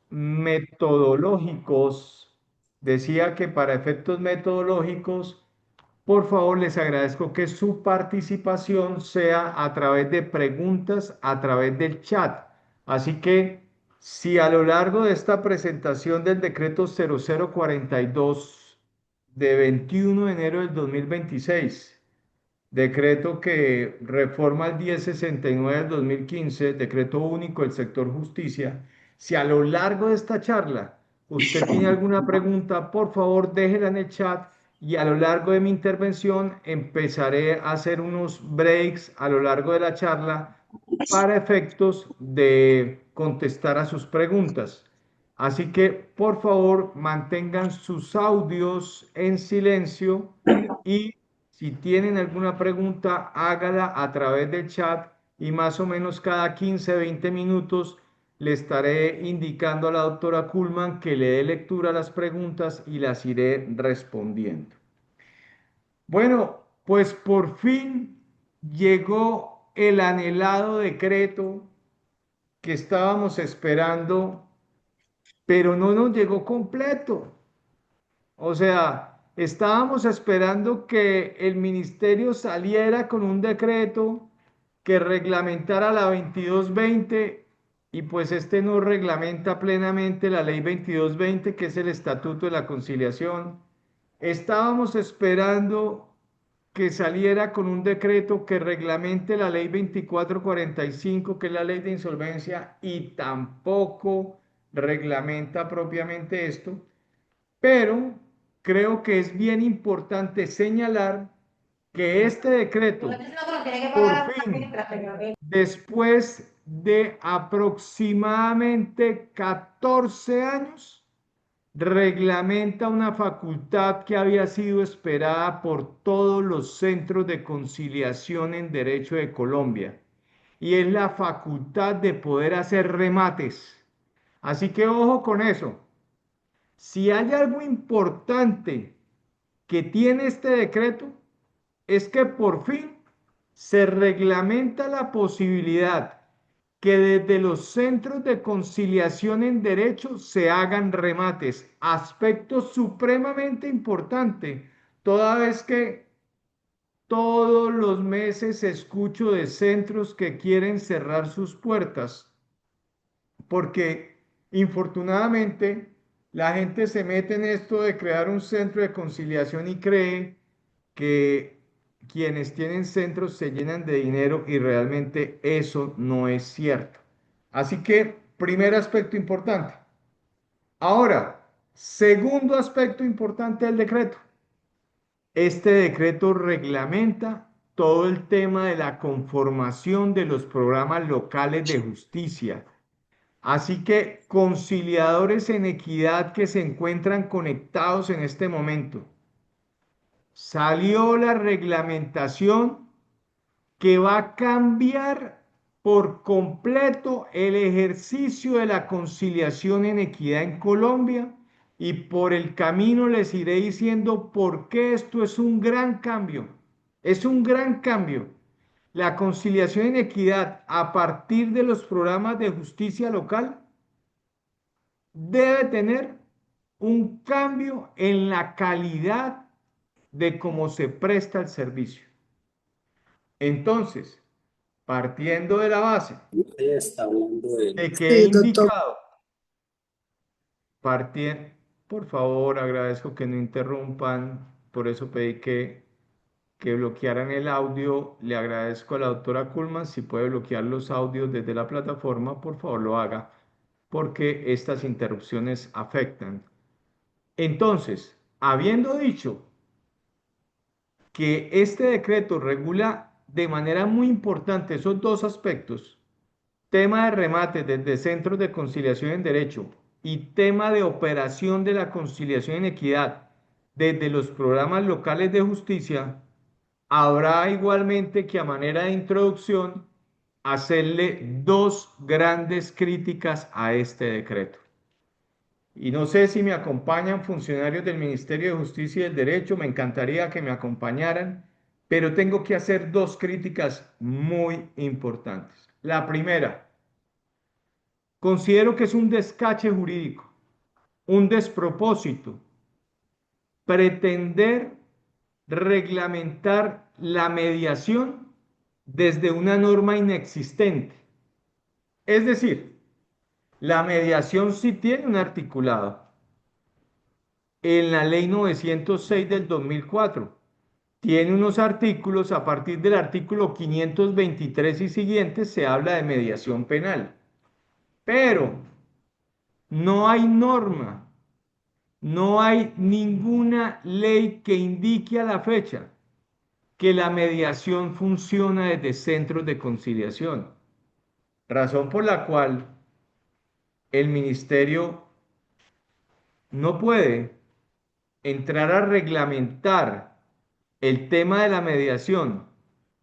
metodológicos, decía que para efectos metodológicos, por favor, les agradezco que su participación sea a través de preguntas, a través del chat. Así que si a lo largo de esta presentación del decreto 0042 de 21 de enero del 2026, decreto que reforma el 1069 del 2015, decreto único del sector justicia. Si a lo largo de esta charla usted tiene alguna pregunta, por favor déjela en el chat y a lo largo de mi intervención empezaré a hacer unos breaks a lo largo de la charla para efectos de contestar a sus preguntas. Así que por favor mantengan sus audios en silencio y si tienen alguna pregunta, hágala a través del chat y más o menos cada 15, 20 minutos le estaré indicando a la doctora Kuhlman que le dé lectura a las preguntas y las iré respondiendo. Bueno, pues por fin llegó el anhelado decreto que estábamos esperando, pero no nos llegó completo. O sea, estábamos esperando que el ministerio saliera con un decreto que reglamentara la 2220 y pues este no reglamenta plenamente la ley 2220, que es el Estatuto de la Conciliación. Estábamos esperando que saliera con un decreto que reglamente la ley 2445, que es la ley de insolvencia, y tampoco reglamenta propiamente esto. Pero creo que es bien importante señalar que este decreto, por fin, después de aproximadamente 14 años, reglamenta una facultad que había sido esperada por todos los centros de conciliación en derecho de Colombia, y es la facultad de poder hacer remates. Así que ojo con eso. Si hay algo importante que tiene este decreto, es que por fin se reglamenta la posibilidad que desde los centros de conciliación en derecho se hagan remates, aspecto supremamente importante, toda vez que todos los meses escucho de centros que quieren cerrar sus puertas porque infortunadamente la gente se mete en esto de crear un centro de conciliación y cree que quienes tienen centros se llenan de dinero y realmente eso no es cierto. Así que, primer aspecto importante. Ahora, segundo aspecto importante del decreto. Este decreto reglamenta todo el tema de la conformación de los programas locales de justicia. Así que conciliadores en equidad que se encuentran conectados en este momento. Salió la reglamentación que va a cambiar por completo el ejercicio de la conciliación en equidad en Colombia y por el camino les iré diciendo por qué esto es un gran cambio. Es un gran cambio. La conciliación en equidad a partir de los programas de justicia local debe tener un cambio en la calidad de cómo se presta el servicio. Entonces, partiendo de la base Ella está hablando de... de que he Sí, doctor. indicado, partiendo, por favor, agradezco que no interrumpan, por eso pedí que bloquearan el audio. Le agradezco a la doctora Kuhlman, si puede bloquear los audios desde la plataforma, por favor lo haga, porque estas interrupciones afectan. Entonces, habiendo dicho que este decreto regula de manera muy importante esos dos aspectos, tema de remate desde centros de conciliación en derecho y tema de operación de la conciliación en equidad desde los programas locales de justicia, habrá igualmente que a manera de introducción hacerle dos grandes críticas a este decreto. Y no sé si me acompañan funcionarios del Ministerio de Justicia y del Derecho, me encantaría que me acompañaran, pero tengo que hacer dos críticas muy importantes. La primera, Considero que es un descache jurídico, un despropósito, pretender reglamentar la mediación desde una norma inexistente. Es decir, la mediación sí tiene un articulado en la ley 906 del 2004. Tiene unos artículos, a partir del artículo 523 y siguientes se habla de mediación penal, pero no hay norma, no hay ninguna ley que indique a la fecha que la mediación funciona desde centros de conciliación, razón por la cual el ministerio no puede entrar a reglamentar el tema de la mediación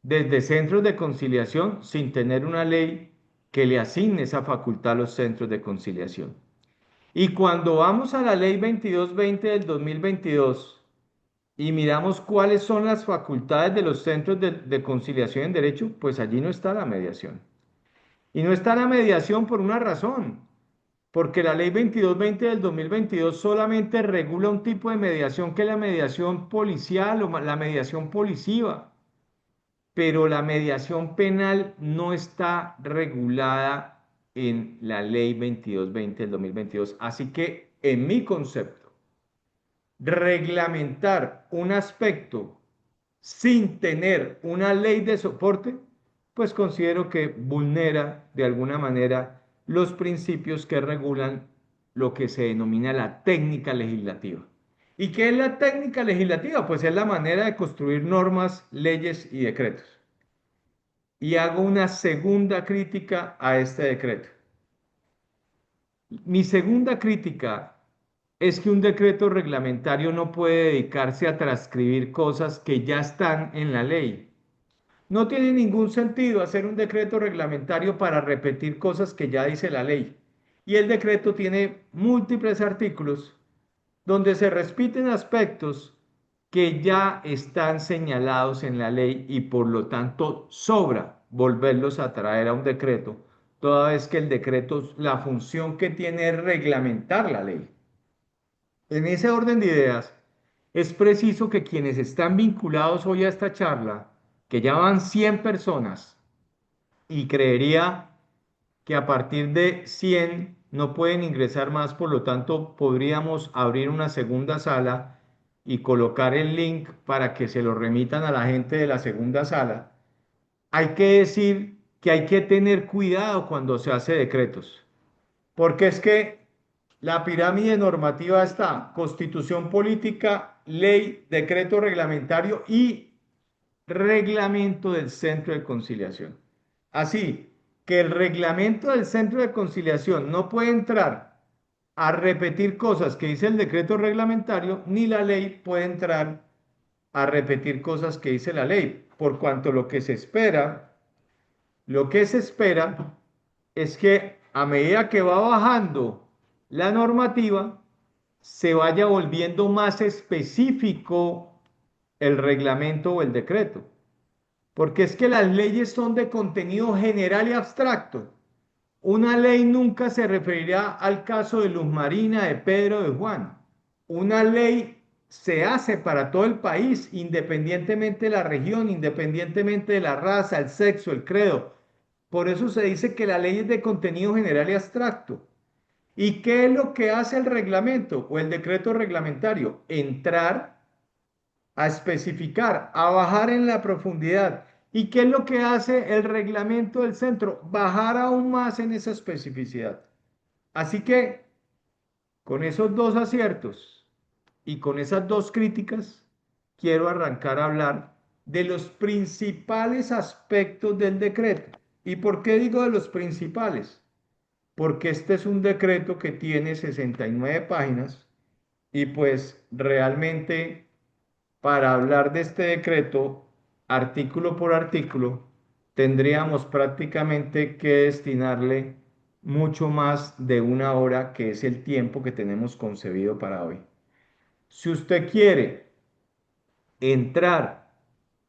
desde centros de conciliación sin tener una ley que le asigne esa facultad a los centros de conciliación. Y cuando vamos a la ley 2220 del 2022 y miramos cuáles son las facultades de los centros de conciliación en derecho, pues allí no está la mediación. Y no está la mediación por una razón, porque la ley 2220 del 2022 solamente regula un tipo de mediación que es la mediación policial o la mediación policiva, pero la mediación penal no está regulada en la ley 2220 del 2022. Así que, en mi concepto, reglamentar un aspecto sin tener una ley de soporte, pues considero que vulnera de alguna manera los principios que regulan lo que se denomina la técnica legislativa. ¿Y qué es la técnica legislativa? Pues es la manera de construir normas, leyes y decretos. Y hago una segunda crítica a este decreto. Mi segunda crítica es que un decreto reglamentario no puede dedicarse a transcribir cosas que ya están en la ley. No tiene ningún sentido hacer un decreto reglamentario para repetir cosas que ya dice la ley. Y el decreto tiene múltiples artículos donde se repiten aspectos que ya están señalados en la ley y por lo tanto sobra volverlos a traer a un decreto, toda vez que el decreto, la función que tiene es reglamentar la ley. En ese orden de ideas, es preciso que quienes están vinculados hoy a esta charla, que ya van 100 personas, y creería que a partir de 100 no pueden ingresar más, por lo tanto podríamos abrir una segunda sala y colocar el link para que se lo remitan a la gente de la segunda sala. Hay que decir que hay que tener cuidado cuando se hace decretos, porque es que la pirámide normativa está constitución política, ley, decreto reglamentario y reglamento del centro de conciliación. Así que el reglamento del centro de conciliación no puede entrar a repetir cosas que dice el decreto reglamentario, ni la ley puede entrar a repetir cosas que dice la ley, por cuanto lo que se espera es que a medida que va bajando la normativa, se vaya volviendo más específico el reglamento o el decreto. Porque es que las leyes son de contenido general y abstracto. Una ley nunca se referirá al caso de Luz Marina, de Pedro, de Juan. Una ley se hace para todo el país, independientemente de la región, independientemente de la raza, el sexo, el credo. Por eso se dice que la ley es de contenido general y abstracto. ¿Y qué es lo que hace el reglamento o el decreto reglamentario? Entrar a especificar, a bajar en la profundidad. ¿Y qué es lo que hace el reglamento del centro? Bajar aún más en esa especificidad. Así que con esos dos aciertos y con esas dos críticas, quiero arrancar a hablar de los principales aspectos del decreto. ¿Y por qué digo de los principales? Porque este es un decreto que tiene 69 páginas y pues realmente para hablar de este decreto, artículo por artículo, tendríamos prácticamente que destinarle mucho más de una hora, que es el tiempo que tenemos concebido para hoy. Si usted quiere entrar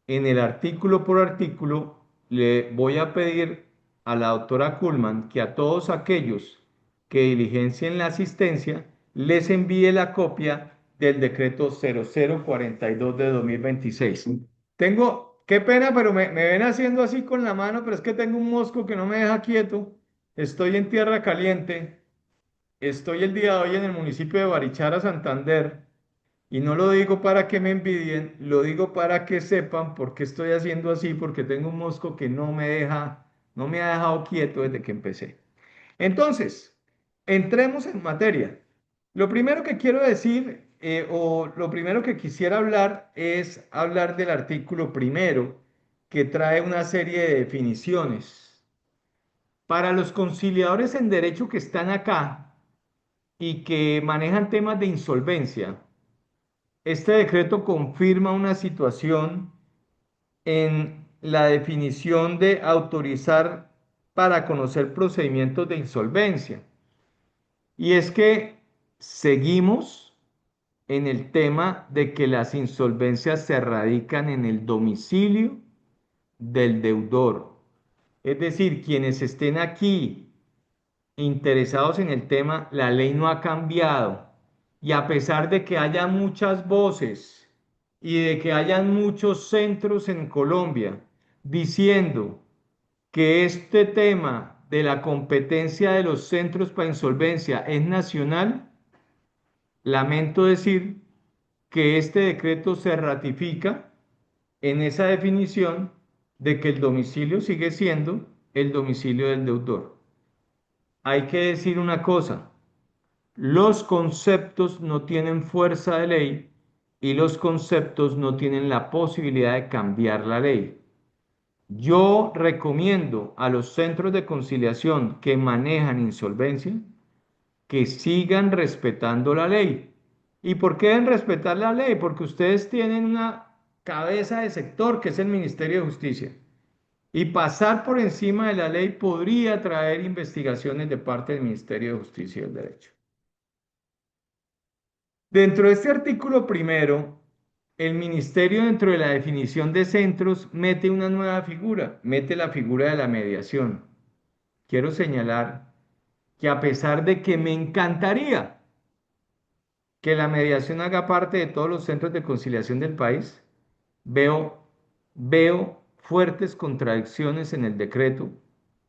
en el artículo por artículo, le voy a pedir a la doctora Kuhlman que a todos aquellos que diligencien la asistencia, les envíe la copia del decreto 0042 de 2026. Qué pena, pero me ven haciendo así con la mano, pero es que tengo un mosco que no me deja quieto. Estoy en tierra caliente. Estoy el día de hoy en el municipio de Barichara, Santander, y no lo digo para que me envidien, lo digo para que sepan por qué estoy haciendo así, porque tengo un mosco que no me ha dejado quieto desde que empecé. Entonces, entremos en materia. Lo primero que quiero decir, o lo primero que quisiera hablar, es hablar del artículo primero, que trae una serie de definiciones. Para los conciliadores en derecho que están acá y que manejan temas de insolvencia, este decreto confirma una situación en la definición de autorizar para conocer procedimientos de insolvencia. Y es que seguimos en el tema de que las insolvencias se radican en el domicilio del deudor. Es decir, quienes estén aquí interesados en el tema, la ley no ha cambiado. Y a pesar de que haya muchas voces y de que hayan muchos centros en Colombia diciendo que este tema de la competencia de los centros para insolvencia es nacional, lamento decir que este decreto se ratifica en esa definición de que el domicilio sigue siendo el domicilio del deudor. Hay que decir una cosa, los conceptos no tienen fuerza de ley y los conceptos no tienen la posibilidad de cambiar la ley. Yo recomiendo a los centros de conciliación que manejan insolvencia que sigan respetando la ley. ¿Y por qué deben respetar la ley? Porque ustedes tienen una cabeza de sector que es el Ministerio de Justicia. Y pasar por encima de la ley podría traer investigaciones de parte del Ministerio de Justicia y del Derecho. Dentro de este artículo primero, el ministerio dentro de la definición de centros mete una nueva figura, mete la figura de la mediación. Quiero señalar que a pesar de que me encantaría que la mediación haga parte de todos los centros de conciliación del país, veo, veo fuertes contradicciones en el decreto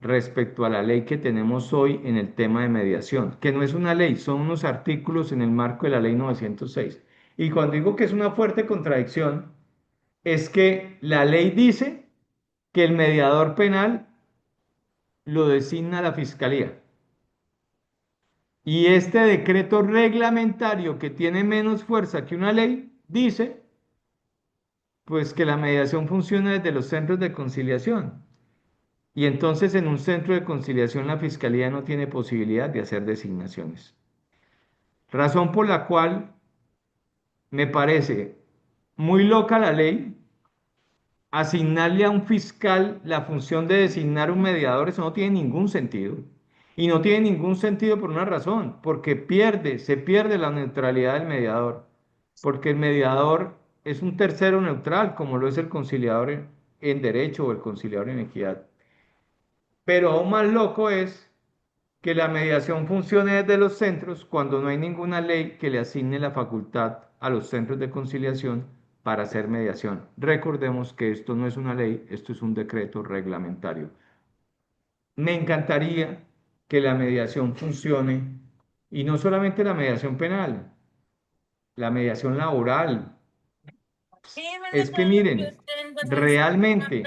respecto a la ley que tenemos hoy en el tema de mediación, que no es una ley, son unos artículos en el marco de la ley 906. Y cuando digo que es una fuerte contradicción, es que la ley dice que el mediador penal lo designa la fiscalía. Y este decreto reglamentario que tiene menos fuerza que una ley dice pues que la mediación funciona desde los centros de conciliación. Y entonces en un centro de conciliación la fiscalía no tiene posibilidad de hacer designaciones. Razón por la cual me parece muy loca la ley asignarle a un fiscal la función de designar un mediador, eso no tiene ningún sentido. Y no tiene ningún sentido por una razón, porque se pierde la neutralidad del mediador, porque el mediador es un tercero neutral, como lo es el conciliador en derecho o el conciliador en equidad. Pero aún más loco es que la mediación funcione desde los centros cuando no hay ninguna ley que le asigne la facultad a los centros de conciliación para hacer mediación. Recordemos que esto no es una ley, esto es un decreto reglamentario. Me encantaría que la mediación funcione y no solamente la mediación penal, la mediación laboral. Es que miren, realmente,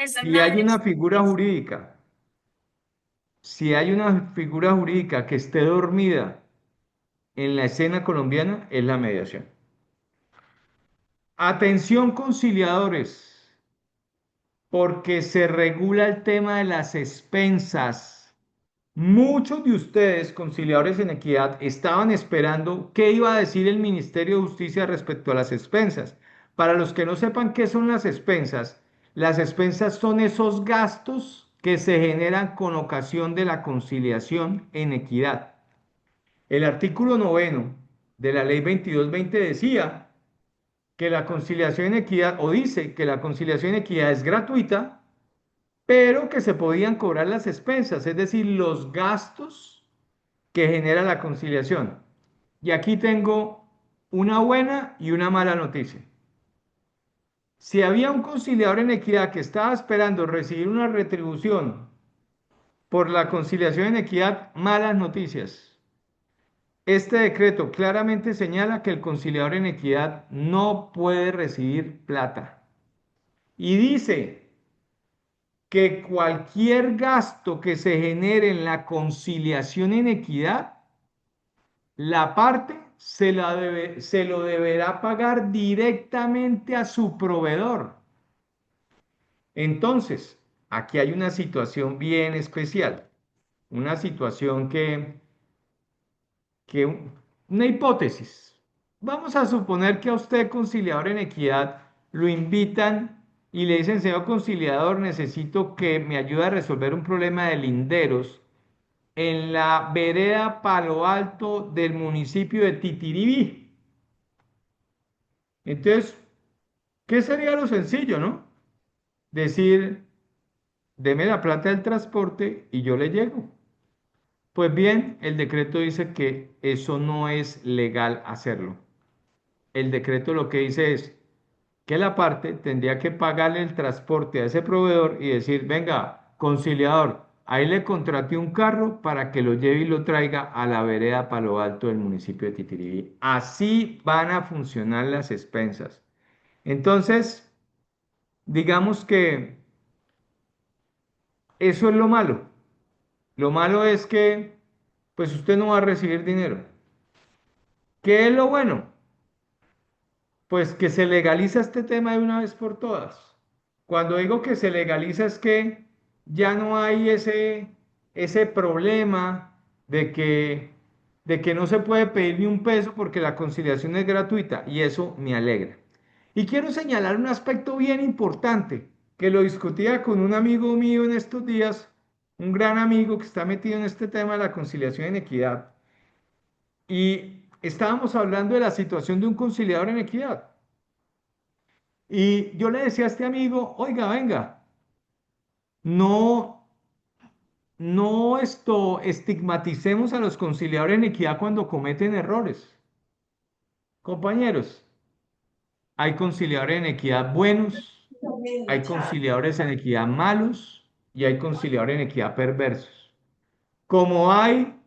si hay una figura jurídica, si hay una figura jurídica que esté dormida en la escena colombiana, es la mediación. Atención conciliadores, porque se regula el tema de las expensas. Muchos de ustedes, conciliadores en equidad, estaban esperando qué iba a decir el Ministerio de Justicia respecto a las expensas. Para los que no sepan qué son las expensas son esos gastos que se generan con ocasión de la conciliación en equidad. El artículo noveno de la ley 2220 decía que la conciliación en equidad, o dice que la conciliación en equidad es gratuita, pero que se podían cobrar las expensas, es decir, los gastos que genera la conciliación. Y aquí tengo una buena y una mala noticia. Si había un conciliador en equidad que estaba esperando recibir una retribución por la conciliación en equidad, malas noticias. Este decreto claramente señala que el conciliador en equidad no puede recibir plata. Y dice que cualquier gasto que se genere en la conciliación en equidad, la parte se lo deberá pagar directamente a su proveedor. Entonces, aquí hay una situación bien especial, una situación una hipótesis. Vamos a suponer que a usted, conciliador en equidad, lo invitan y le dicen, señor conciliador, necesito que me ayude a resolver un problema de linderos en la vereda Palo Alto del municipio de Titiribí. Entonces, ¿qué sería lo sencillo, no? Decir, deme la plata del transporte y yo le llego. Pues bien, el decreto dice que eso no es legal hacerlo. El decreto lo que dice es que la parte tendría que pagarle el transporte a ese proveedor y decir, venga, conciliador, ahí le contraté un carro para que lo lleve y lo traiga a la vereda Palo Alto del municipio de Titiribí. Así van a funcionar las expensas. Entonces, digamos que eso es lo malo. Lo malo es que, pues usted no va a recibir dinero. ¿Qué es lo bueno? Pues que se legaliza este tema de una vez por todas. Cuando digo que se legaliza es que ya no hay ese problema de que no se puede pedir ni un peso porque la conciliación es gratuita y eso me alegra. Y quiero señalar un aspecto bien importante que lo discutía con un amigo mío en estos días, un gran amigo que está metido en este tema de la conciliación en equidad. Y estábamos hablando de la situación de un conciliador en equidad. Y yo le decía a este amigo, oiga, venga, no, no estigmaticemos a los conciliadores en equidad cuando cometen errores. Compañeros, hay conciliadores en equidad buenos, hay conciliadores en equidad malos y hay conciliadores en equidad perversos. Como hay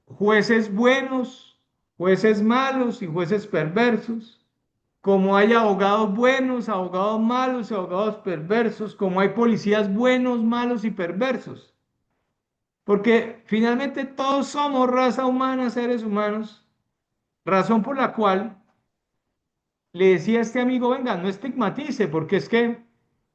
jueces buenos, jueces malos y jueces perversos, como hay abogados buenos, abogados malos y abogados perversos, como hay policías buenos, malos y perversos. Porque finalmente todos somos raza humana, seres humanos, razón por la cual le decía a este amigo, venga, no estigmatice, porque es que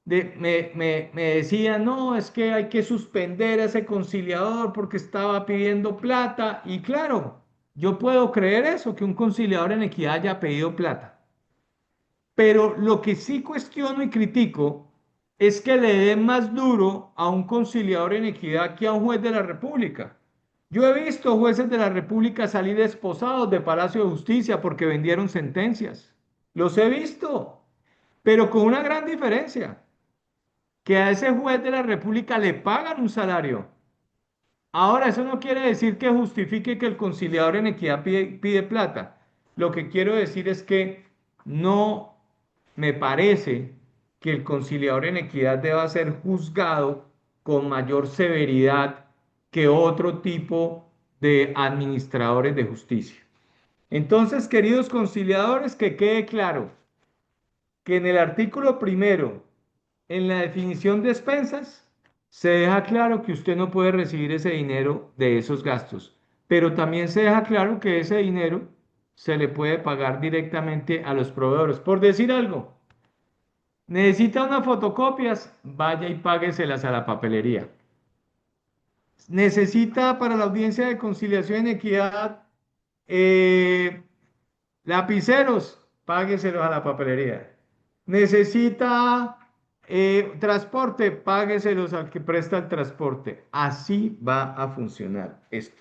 me decía, no, es que hay que suspender a ese conciliador porque estaba pidiendo plata. Y claro, yo puedo creer eso, que un conciliador en equidad haya pedido plata. Pero lo que sí cuestiono y critico es que le den más duro a un conciliador en equidad que a un juez de la República. Yo he visto jueces de la República salir esposados de Palacio de Justicia porque vendieron sentencias. Los he visto, pero con una gran diferencia, que a ese juez de la República le pagan un salario. Ahora, eso no quiere decir que justifique que el conciliador en equidad pide plata. Lo que quiero decir es que no me parece que el conciliador en equidad deba ser juzgado con mayor severidad que otro tipo de administradores de justicia. Entonces, queridos conciliadores, que quede claro que en el artículo primero, en la definición de expensas, se deja claro que usted no puede recibir ese dinero de esos gastos, pero también se deja claro que ese dinero se le puede pagar directamente a los proveedores. Por decir algo, necesita unas fotocopias, vaya y págueselas a la papelería. Necesita para la audiencia de conciliación y equidad eh, lapiceros, págueselos a la papelería. Necesita transporte, págueselos al que presta el transporte. Así va a funcionar esto.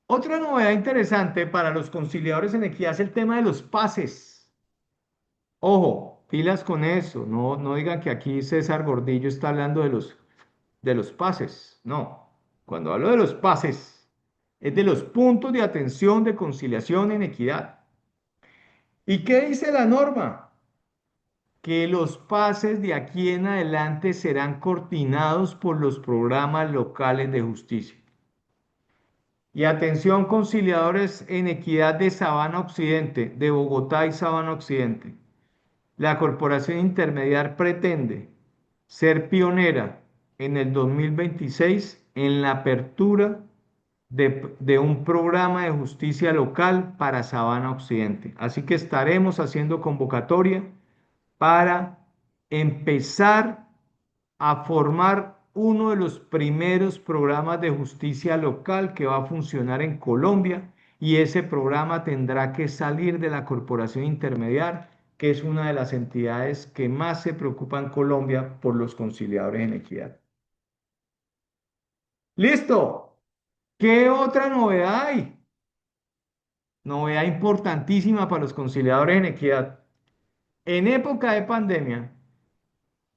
Otra novedad interesante para los conciliadores en equidad es el tema de los pases. Ojo, pilas con eso. No, no digan que aquí César Gordillo está hablando de los pases. No. Cuando hablo de los PACES, es de los puntos de atención de conciliación en equidad. ¿Y qué dice la norma? Que los pases de aquí en adelante serán coordinados por los programas locales de justicia. Y atención, conciliadores en equidad de Sabana Occidente, de Bogotá y Sabana Occidente. La Corporación Intermediar pretende ser pionera en el 2026 en la apertura de un programa de justicia local para Sabana Occidente. Así que estaremos haciendo convocatoria para empezar a formar uno de los primeros programas de justicia local que va a funcionar en Colombia, y ese programa tendrá que salir de la Corporación Intermediar, que es una de las entidades que más se preocupa en Colombia por los conciliadores en equidad. ¡Listo! ¿Qué otra novedad hay? Novedad importantísima para los conciliadores en equidad. En época de pandemia,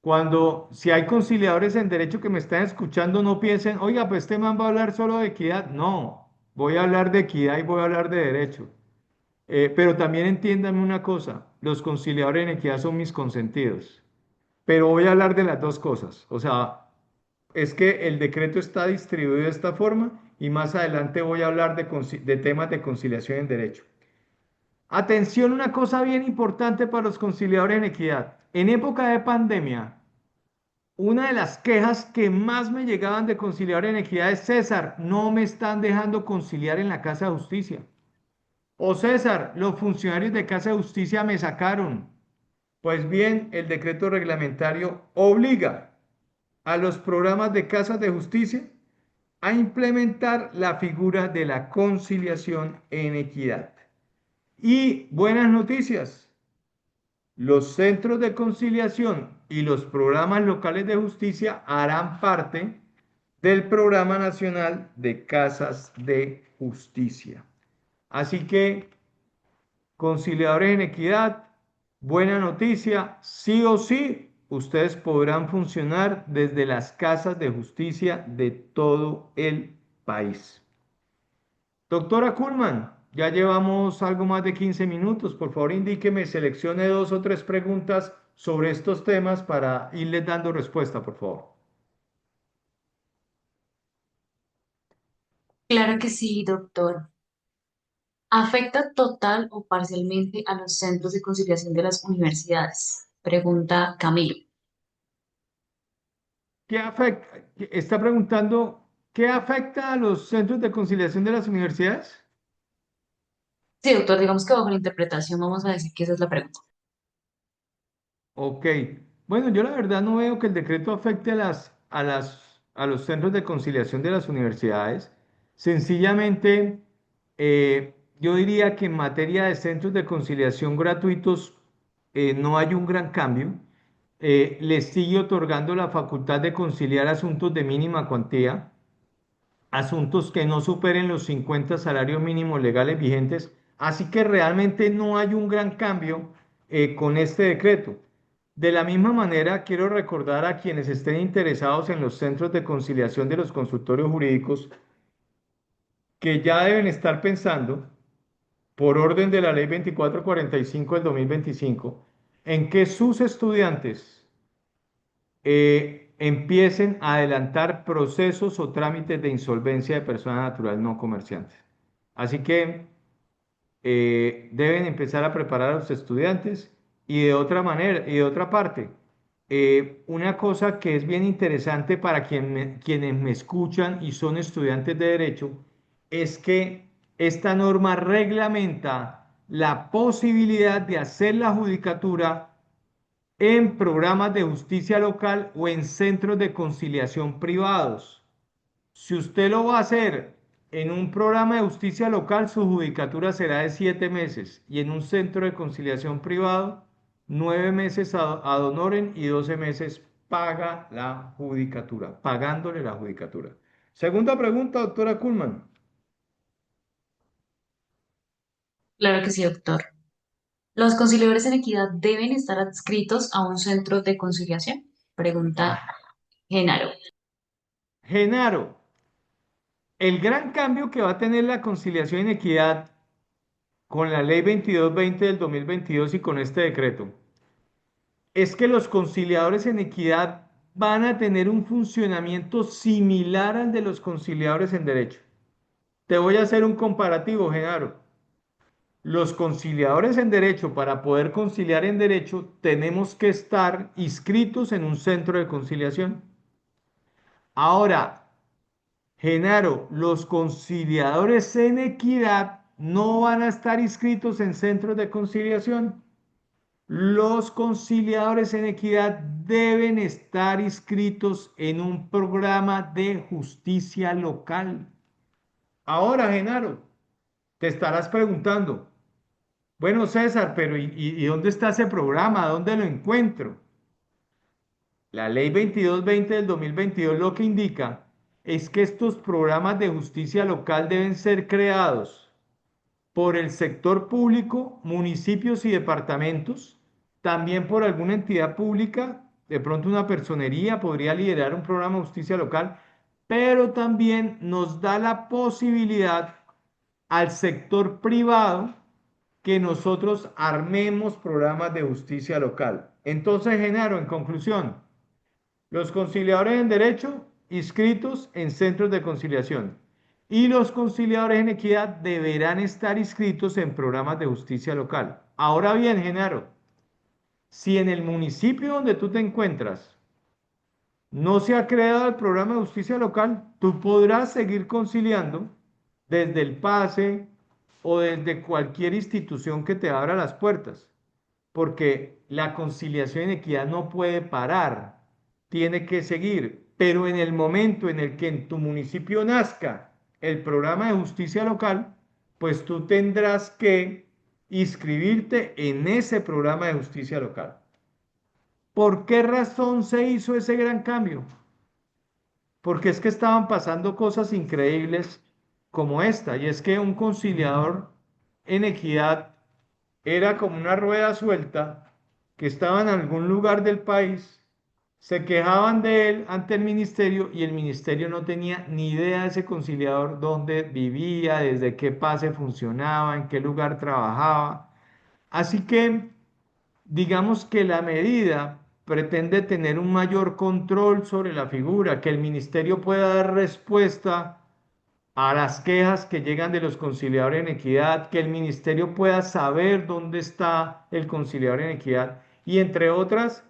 cuando, si hay conciliadores en derecho que me están escuchando, no piensen, oiga, pues este man va a hablar solo de equidad. No, voy a hablar de equidad y voy a hablar de derecho. Pero también entiéndanme una cosa, los conciliadores en equidad son mis consentidos. Pero voy a hablar de las dos cosas. O sea, es que el decreto está distribuido de esta forma y más adelante voy a hablar de temas de conciliación en derecho. Atención, una cosa bien importante para los conciliadores en equidad. En época de pandemia, una de las quejas que más me llegaban de conciliar en equidad es: César, no me están dejando conciliar en la Casa de Justicia. O César, los funcionarios de Casa de Justicia me sacaron. Pues bien, el decreto reglamentario obliga a los programas de casas de justicia a implementar la figura de la conciliación en equidad. Y buenas noticias, los centros de conciliación y los programas locales de justicia harán parte del Programa Nacional de Casas de Justicia. Así que, conciliadores en equidad, buena noticia, sí o sí, ustedes podrán funcionar desde las casas de justicia de todo el país. Doctora Kuhlman, ya llevamos algo más de 15 minutos. Por favor, indíqueme, seleccione dos o tres preguntas sobre estos temas para irles dando respuesta, por favor. Claro que sí, doctor. ¿Afecta total o parcialmente a los centros de conciliación de las universidades? Pregunta Camilo. ¿Qué afecta? Está preguntando, ¿qué afecta a los centros de conciliación de las universidades? Sí, doctor, digamos que bajo la interpretación vamos a decir que esa es la pregunta. Ok. Bueno, yo la verdad no veo que el decreto afecte a los centros de conciliación de las universidades. Sencillamente, yo diría que en materia de centros de conciliación gratuitos no hay un gran cambio. Les sigue otorgando la facultad de conciliar asuntos de mínima cuantía, asuntos que no superen los 50 salarios mínimos legales vigentes. Así que realmente no hay un gran cambio con este decreto. De la misma manera, quiero recordar a quienes estén interesados en los centros de conciliación de los consultorios jurídicos que ya deben estar pensando, por orden de la Ley 2445 del 2025, en que sus estudiantes empiecen a adelantar procesos o trámites de insolvencia de persona natural no comerciantes. Así que deben empezar a preparar a los estudiantes, y de otra manera, y de otra parte, una cosa que es bien interesante para quienes me escuchan y son estudiantes de derecho, es que esta norma reglamenta la posibilidad de hacer la judicatura en programas de justicia local o en centros de conciliación privados. Si usted lo va a hacer en un programa de justicia local, su judicatura será de 7 meses, y en un centro de conciliación privado, 9 meses ad honorem y 12 meses paga la judicatura, pagándole la judicatura. Segunda pregunta, doctora Kuhlman. Claro que sí, doctor. ¿Los conciliadores en equidad deben estar adscritos a un centro de conciliación? Pregunta Genaro. Genaro, El gran cambio que va a tener la conciliación en equidad con la ley 2220 del 2022 y con este decreto es que los conciliadores en equidad van a tener un funcionamiento similar al de los conciliadores en derecho. Te voy a hacer un comparativo, Genaro. Los conciliadores en derecho, para poder conciliar en derecho, tenemos que estar inscritos en un centro de conciliación. Ahora, Genaro, los conciliadores en equidad no van a estar inscritos en centros de conciliación. Los conciliadores en equidad deben estar inscritos en un programa de justicia local. Ahora, Genaro, te estarás preguntando, bueno, César, pero ¿y dónde está ese programa? ¿Dónde lo encuentro? La ley 2220 del 2022 lo que indica es que estos programas de justicia local deben ser creados por el sector público, municipios y departamentos, también por alguna entidad pública, de pronto una personería podría liderar un programa de justicia local, pero también nos da la posibilidad al sector privado que nosotros armemos programas de justicia local. Entonces, Genaro, en conclusión, los conciliadores en derecho inscritos en centros de conciliación y los conciliadores en equidad deberán estar inscritos en programas de justicia local. Ahora bien, Genaro, si en el municipio donde tú te encuentras no se ha creado el programa de justicia local, tú podrás seguir conciliando desde el PASE o desde cualquier institución que te abra las puertas, porque la conciliación en equidad no puede parar, tiene que seguir, pero en el momento en el que en tu municipio nazca el programa de justicia local, pues tú tendrás que inscribirte en ese programa de justicia local. ¿Por qué razón se hizo ese gran cambio? Porque es que estaban pasando cosas increíbles como esta, y es que un conciliador en equidad era como una rueda suelta que estaba en algún lugar del país, se quejaban de él ante el ministerio y el ministerio no tenía ni idea de ese conciliador, dónde vivía, desde qué pase funcionaba, en qué lugar trabajaba. Así que digamos que la medida pretende tener un mayor control sobre la figura, que el ministerio pueda dar respuesta a las quejas que llegan de los conciliadores en equidad, que el ministerio pueda saber dónde está el conciliador en equidad y entre otras,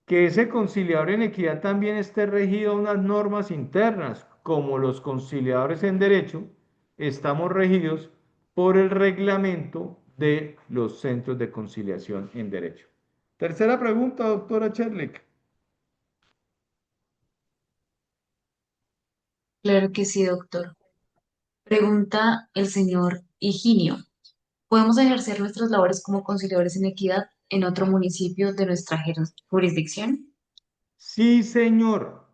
que ese conciliador en equidad también esté regido a unas normas internas, como los conciliadores en derecho, estamos regidos por el reglamento de los centros de conciliación en derecho. Tercera pregunta, doctora Cherlik. Claro que sí, doctor. Pregunta el señor Higinio. ¿Podemos ejercer nuestras labores como conciliadores en equidad en otro municipio de nuestra jurisdicción? Sí, señor,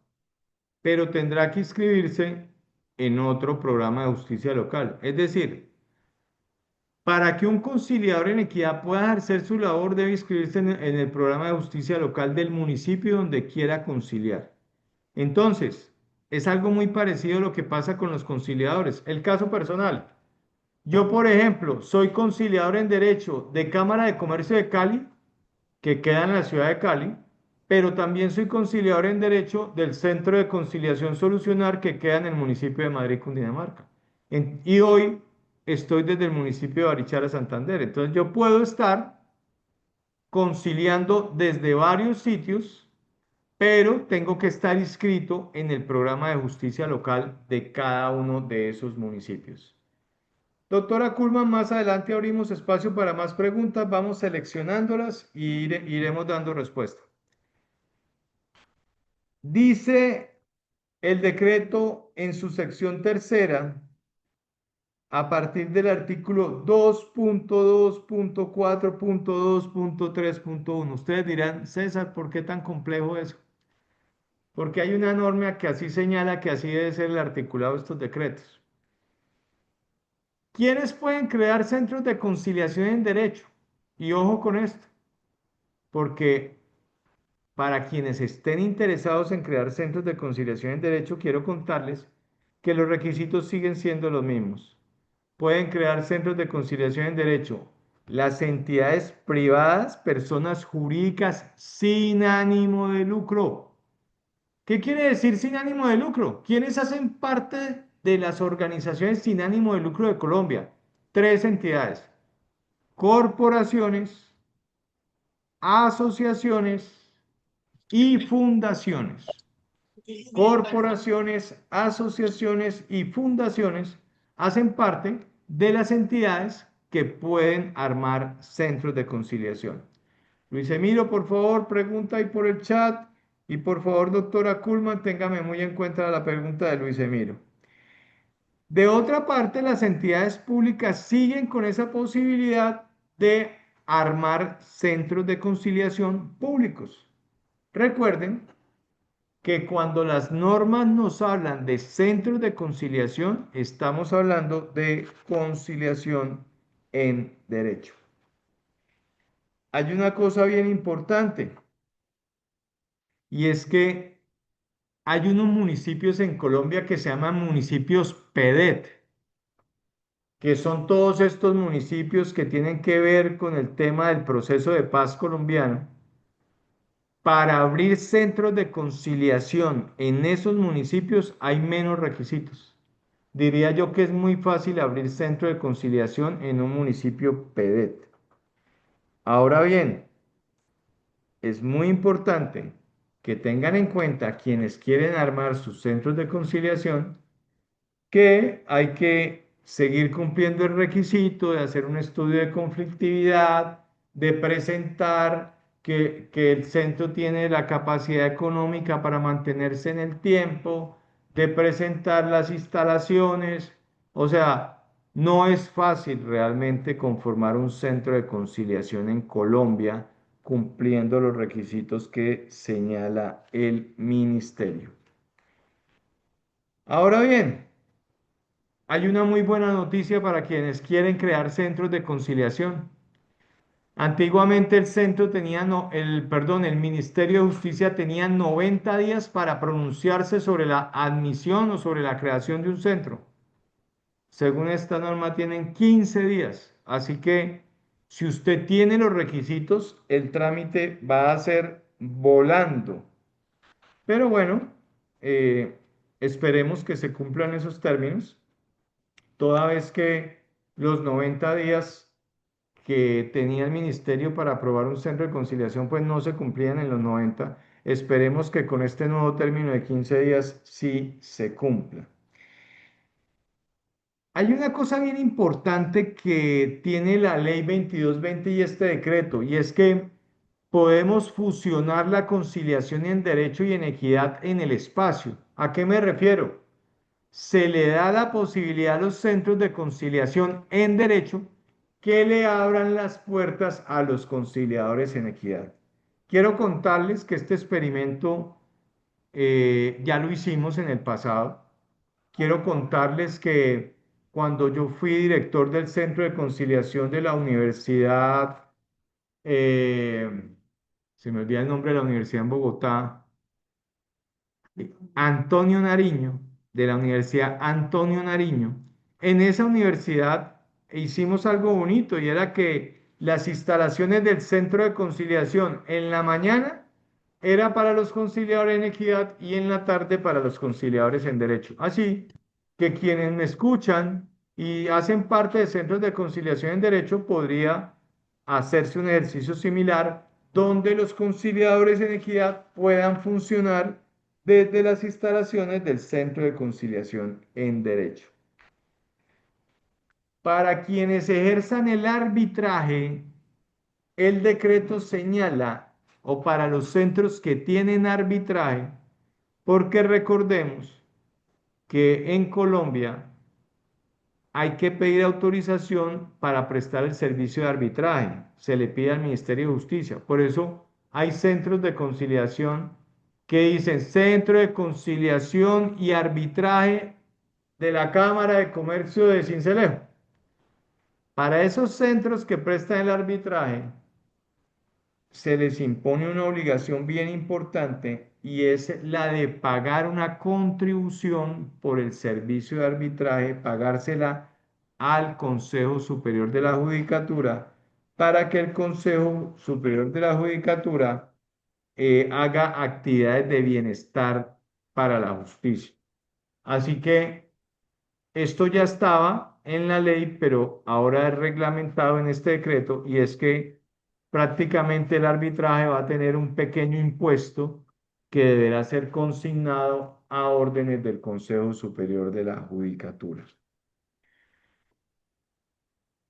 pero tendrá que inscribirse en otro programa de justicia local. Es decir, para que un conciliador en equidad pueda ejercer su labor, debe inscribirse en el programa de justicia local del municipio donde quiera conciliar. Entonces, es algo muy parecido a lo que pasa con los conciliadores. El caso personal. Yo, por ejemplo, soy conciliador en derecho de Cámara de Comercio de Cali, que queda en la ciudad de Cali, pero también soy conciliador en derecho del Centro de Conciliación Solucionar, que queda en el municipio de Madrid, Cundinamarca. Y hoy estoy desde el municipio de Barichara, Santander. Entonces yo puedo estar conciliando desde varios sitios, pero tengo que estar inscrito en el programa de justicia local de cada uno de esos municipios. Doctora Kuhlman, más adelante abrimos espacio para más preguntas, vamos seleccionándolas y iremos dando respuesta. Dice el decreto en su sección tercera, a partir del artículo 2.2.4.2.3.1. Ustedes dirán, César, ¿por qué tan complejo eso? Porque hay una norma que así señala que así debe ser el articulado de estos decretos. ¿Quiénes pueden crear centros de conciliación en derecho? Y ojo con esto, porque para quienes estén interesados en crear centros de conciliación en derecho, quiero contarles que los requisitos siguen siendo los mismos. Pueden crear centros de conciliación en derecho las entidades privadas, personas jurídicas sin ánimo de lucro. ¿Qué quiere decir sin ánimo de lucro? ¿Quiénes hacen parte de las organizaciones sin ánimo de lucro de Colombia? Tres entidades: corporaciones, asociaciones y fundaciones. Corporaciones, asociaciones y fundaciones hacen parte de las entidades que pueden armar centros de conciliación. Luis Emilio, por favor, pregunta ahí por el chat. Y por favor, doctora Kuhlman, téngame muy en cuenta la pregunta de Luis Emilio. De otra parte, las entidades públicas siguen con esa posibilidad de armar centros de conciliación públicos. Recuerden que cuando las normas nos hablan de centros de conciliación, estamos hablando de conciliación en derecho. Hay una cosa bien importante y es que hay unos municipios en Colombia que se llaman municipios PEDET, que son todos estos municipios que tienen que ver con el tema del proceso de paz colombiano. Para abrir centros de conciliación en esos municipios hay menos requisitos. Diría yo que es muy fácil abrir centro de conciliación en un municipio PEDET. Ahora bien, es muy importante que tengan en cuenta quienes quieren armar sus centros de conciliación que hay que seguir cumpliendo el requisito de hacer un estudio de conflictividad, de presentar que el centro tiene la capacidad económica para mantenerse en el tiempo, de presentar las instalaciones. O sea, no es fácil realmente conformar un centro de conciliación en Colombia cumpliendo los requisitos que señala el ministerio. Ahora bien, hay una muy buena noticia para quienes quieren crear centros de conciliación. Antiguamente el centro tenía, el Ministerio de Justicia tenía 90 días para pronunciarse sobre la admisión o sobre la creación de un centro. Según esta norma tienen 15 días. Así que si usted tiene los requisitos, el trámite va a ser volando. Pero bueno, esperemos que se cumplan esos términos, toda vez que los 90 días que tenía el ministerio para aprobar un centro de conciliación, pues no se cumplían en los 90. Esperemos que con este nuevo término de 15 días sí se cumpla. Hay una cosa bien importante que tiene la ley 2220 y este decreto, y es que podemos fusionar la conciliación en derecho y en equidad en el espacio. ¿A qué me refiero? Se le da la posibilidad a los centros de conciliación en derecho que le abran las puertas a los conciliadores en equidad. Quiero contarles que este experimento ya lo hicimos en el pasado. Quiero contarles que cuando yo fui director del Centro de Conciliación de la Universidad, eh, se me olvida el nombre de la universidad en Bogotá, Antonio Nariño, de la Universidad Antonio Nariño. En esa universidad hicimos algo bonito y era que las instalaciones del centro de conciliación en la mañana era para los conciliadores en equidad y en la tarde para los conciliadores en derecho. Así que quienes me escuchan y hacen parte de centros de conciliación en derecho podría hacerse un ejercicio similar donde los conciliadores en equidad puedan funcionar desde las instalaciones del Centro de Conciliación en Derecho. Para quienes ejerzan el arbitraje, el decreto señala, o para los centros que tienen arbitraje, porque recordemos que en Colombia hay que pedir autorización para prestar el servicio de arbitraje. Se le pide al Ministerio de Justicia. Por eso hay centros de conciliación que dicen Centro de Conciliación y Arbitraje de la Cámara de Comercio de Sincelejo. Para esos centros que prestan el arbitraje, se les impone una obligación bien importante y es la de pagar una contribución por el servicio de arbitraje, pagársela al Consejo Superior de la Judicatura para que el Consejo Superior de la Judicatura haga actividades de bienestar para la justicia. Así que esto ya estaba en la ley, pero ahora es reglamentado en este decreto y es que prácticamente el arbitraje va a tener un pequeño impuesto que deberá ser consignado a órdenes del Consejo Superior de la Judicatura.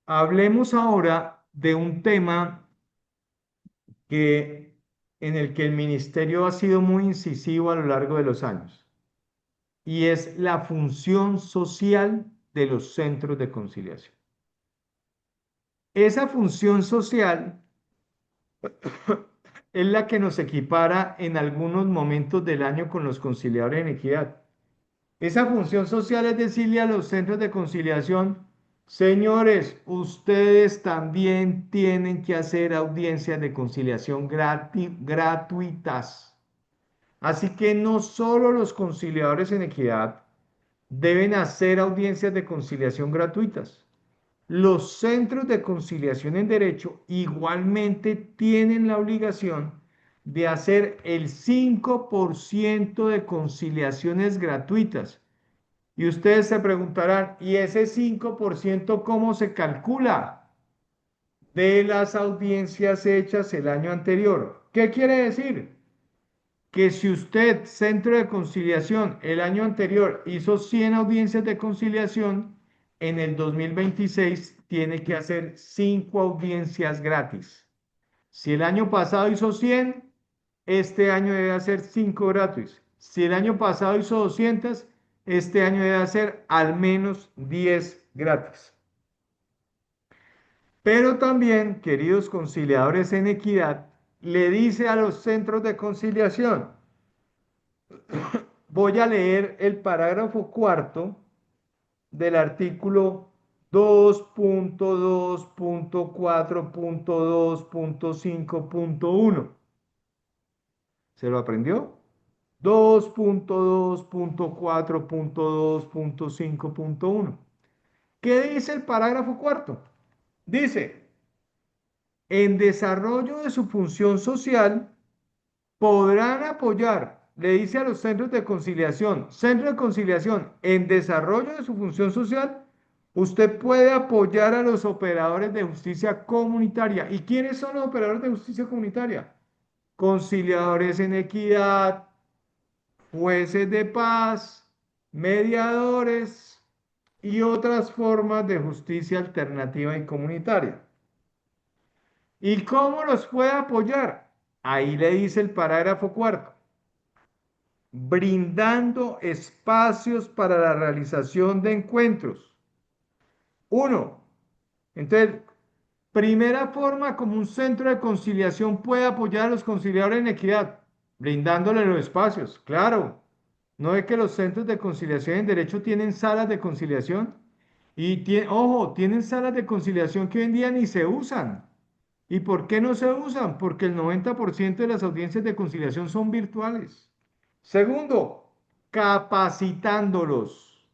Hablemos ahora de un tema que, en el que el ministerio ha sido muy incisivo a lo largo de los años, y es la función social de los centros de conciliación. Esa función social es la que nos equipara en algunos momentos del año con los conciliadores en equidad. Esa función social es decirle a los centros de conciliación: señores, ustedes también tienen que hacer audiencias de conciliación gratuitas. Así que no solo los conciliadores en equidad deben hacer audiencias de conciliación gratuitas. Los centros de conciliación en derecho igualmente tienen la obligación de hacer el 5% de conciliaciones gratuitas. Y ustedes se preguntarán, ¿y ese 5% cómo se calcula? De las audiencias hechas el año anterior. ¿Qué quiere decir? Que si usted, centro de conciliación, el año anterior hizo 100 audiencias de conciliación, en el 2026 tiene que hacer 5 audiencias gratis. Si el año pasado hizo 100, este año debe hacer 5 gratis. Si el año pasado hizo 200, este año debe hacer al menos 10 gratis. Pero también, queridos conciliadores en equidad, le dice a los centros de conciliación: voy a leer el parágrafo cuarto del artículo 2.2.4.2.5.1. ¿Se lo aprendió? 2.2.4.2.5.1. ¿Qué dice el parágrafo cuarto? Dice: en desarrollo de su función social, podrán apoyar, le dice a los centro de conciliación, en desarrollo de su función social, usted puede apoyar a los operadores de justicia comunitaria. ¿Y quiénes son los operadores de justicia comunitaria? Conciliadores en equidad, jueces de paz, mediadores y otras formas de justicia alternativa y comunitaria. ¿Y cómo los puede apoyar? Ahí le dice el parágrafo cuarto: brindando espacios para la realización de encuentros. Uno, entonces, primera forma como un centro de conciliación puede apoyar a los conciliadores en equidad, brindándoles los espacios. Claro, no es que los centros de conciliación en derecho tienen salas de conciliación y, ojo, tienen salas de conciliación que hoy en día ni se usan. ¿Y por qué no se usan? Porque el 90% de las audiencias de conciliación son virtuales. Segundo, capacitándolos.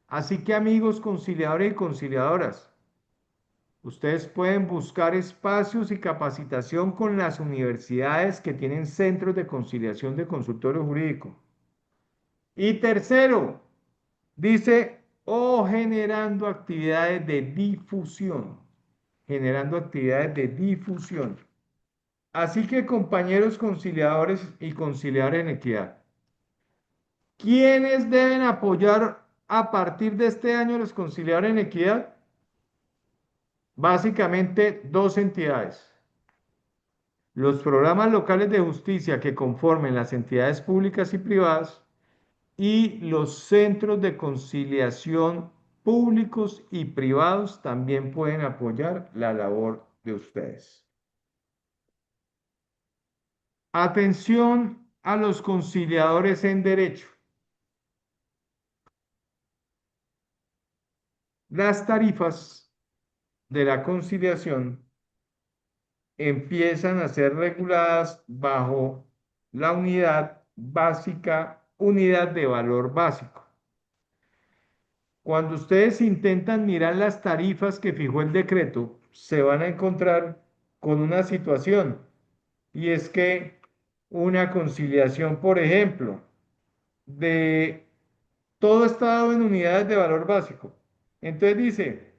Así que, amigos conciliadores y conciliadoras, ustedes pueden buscar espacios y capacitación con las universidades que tienen centros de conciliación de consultorio jurídico. Y tercero, dice, o generando actividades de difusión. Generando actividades de difusión. Así que, compañeros conciliadores y conciliadores en equidad, ¿quiénes deben apoyar a partir de este año los conciliadores en equidad? Básicamente dos entidades: los programas locales de justicia que conformen las entidades públicas y privadas y los centros de conciliación públicos y privados también pueden apoyar la labor de ustedes. Atención a los conciliadores en derecho. Las tarifas de la conciliación empiezan a ser reguladas bajo la unidad básica, unidad de valor básico. Cuando ustedes intentan mirar las tarifas que fijó el decreto, se van a encontrar con una situación, y es que una conciliación, por ejemplo, de todo está dado en unidades de valor básico. Entonces dice,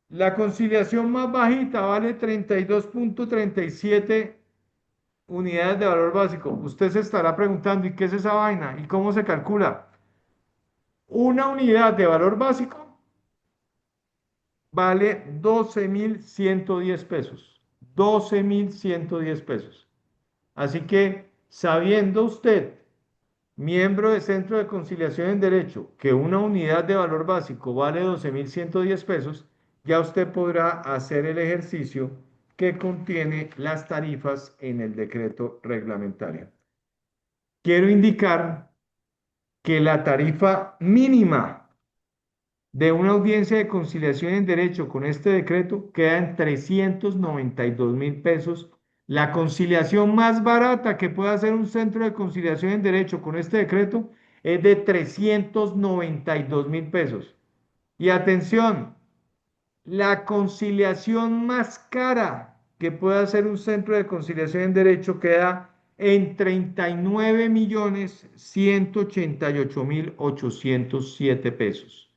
la conciliación más bajita vale 32,37 unidades de valor básico. Usted se estará preguntando, ¿y qué es esa vaina? ¿Y cómo se calcula? Una unidad de valor básico vale 12,110 pesos. 12,110 pesos. Así que, sabiendo usted, miembro de Centro de Conciliación en Derecho, que una unidad de valor básico vale 12,110 pesos, ya usted podrá hacer el ejercicio que contiene las tarifas en el decreto reglamentario. Quiero indicar que la tarifa mínima de una audiencia de conciliación en derecho con este decreto queda en 392,000 pesos. La conciliación más barata que puede hacer un centro de conciliación en derecho con este decreto es de 392,000 pesos. Y atención, la conciliación más cara que puede hacer un centro de conciliación en derecho queda en 39,188,807 pesos.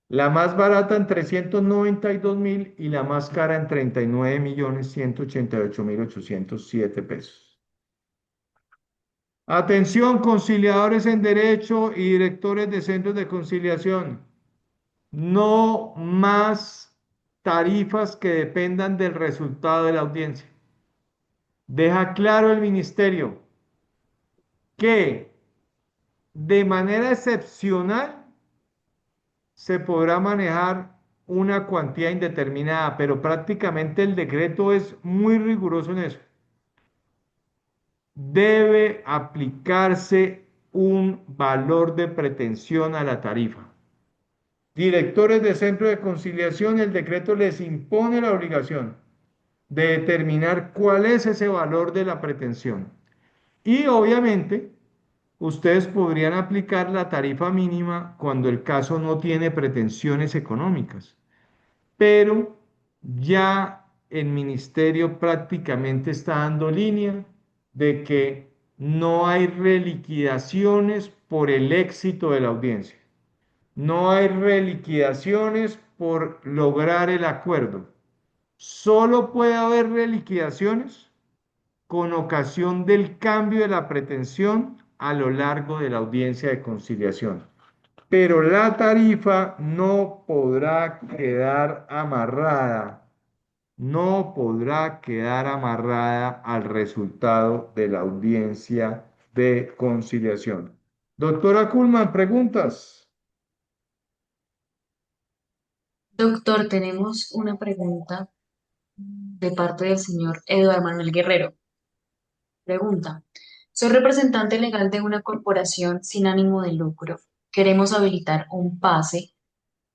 La más barata en 392,000 y la más cara en 39,188,807 pesos. Atención, conciliadores en derecho y directores de centros de conciliación. No más tarifas que dependan del resultado de la audiencia. Deja claro el ministerio que de manera excepcional se podrá manejar una cuantía indeterminada, pero prácticamente el decreto es muy riguroso en eso. Debe aplicarse un valor de pretensión a la tarifa. Directores de centro de conciliación, el decreto les impone la obligación de determinar cuál es ese valor de la pretensión. Y obviamente, ustedes podrían aplicar la tarifa mínima cuando el caso no tiene pretensiones económicas. Pero ya el ministerio prácticamente está dando línea de que no hay reliquidaciones por el éxito de la audiencia. No hay reliquidaciones por lograr el acuerdo. Solo puede haber reliquidaciones con ocasión del cambio de la pretensión a lo largo de la audiencia de conciliación. Pero la tarifa no podrá quedar amarrada, no podrá quedar amarrada al resultado de la audiencia de conciliación. Doctora Kuhlman, preguntas. Doctor, tenemos una pregunta de parte del señor Eduardo Manuel Guerrero. Pregunta, soy representante legal de una corporación sin ánimo de lucro. Queremos habilitar un pase.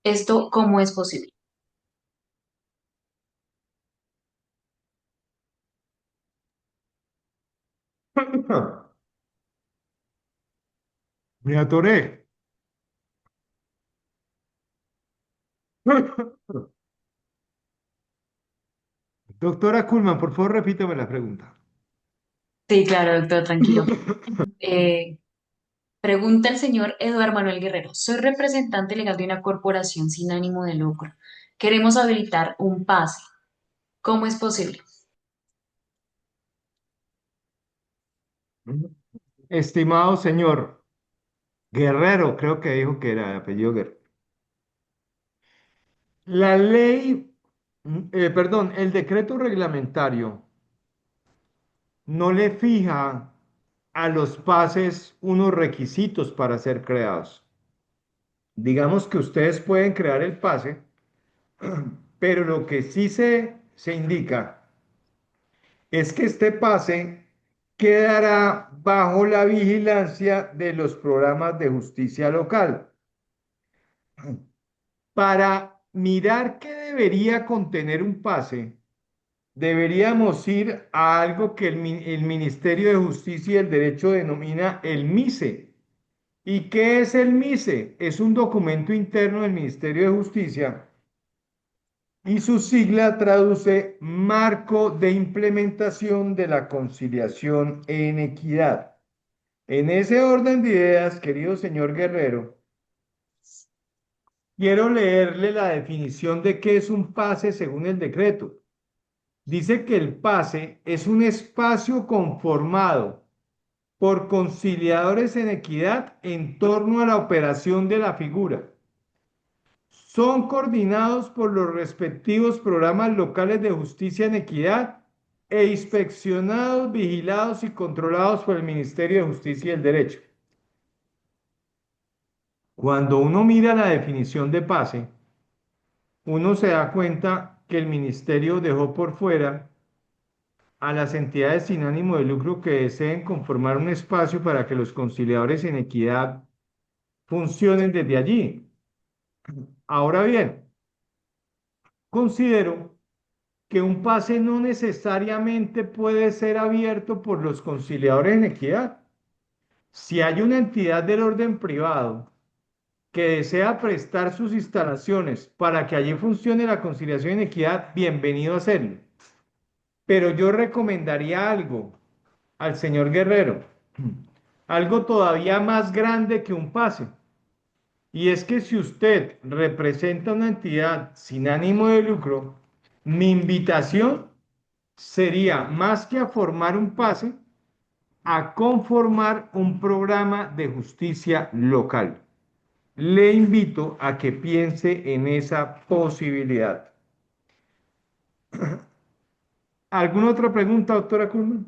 ¿Esto cómo es posible? Me atoré. Doctora Kuhlman, por favor, repítame la pregunta. Sí, claro, doctor, tranquilo. Eh, Pregunta el señor Eduardo Manuel Guerrero. Soy representante legal de una corporación sin ánimo de lucro. Queremos habilitar un pase. ¿Cómo es posible? Estimado señor Guerrero, creo que dijo que era de apellido Guerrero. La ley, perdón, el decreto reglamentario no le fija a los pases unos requisitos para ser creados. Digamos que ustedes pueden crear el pase, pero lo que sí se indica es que este pase quedará bajo la vigilancia de los programas de justicia local. Para mirar qué debería contener un pase, deberíamos ir a algo que el Ministerio de Justicia y el Derecho denomina el MICE. ¿Y qué es el MICE? Es un documento interno del Ministerio de Justicia y su sigla traduce Marco de Implementación de la Conciliación en Equidad. En ese orden de ideas, querido señor Guerrero, quiero leerle la definición de qué es un pase según el decreto. Dice que el pase es un espacio conformado por conciliadores en equidad en torno a la operación de la figura. Son coordinados por los respectivos programas locales de justicia en equidad e inspeccionados, vigilados y controlados por el Ministerio de Justicia y el Derecho. Cuando uno mira la definición de pase, uno se da cuenta que el ministerio dejó por fuera a las entidades sin ánimo de lucro que deseen conformar un espacio para que los conciliadores en equidad funcionen desde allí. Ahora bien, considero que un pase no necesariamente puede ser abierto por los conciliadores en equidad. Si hay una entidad del orden privado que desea prestar sus instalaciones para que allí funcione la conciliación en equidad, bienvenido a hacerlo. Pero yo recomendaría algo al señor Guerrero, algo todavía más grande que un pase. Y es que si usted representa una entidad sin ánimo de lucro, mi invitación sería más que a formar un pase, a conformar un programa de justicia local. Le invito a que piense en esa posibilidad. ¿Alguna otra pregunta, doctora Kuhlman?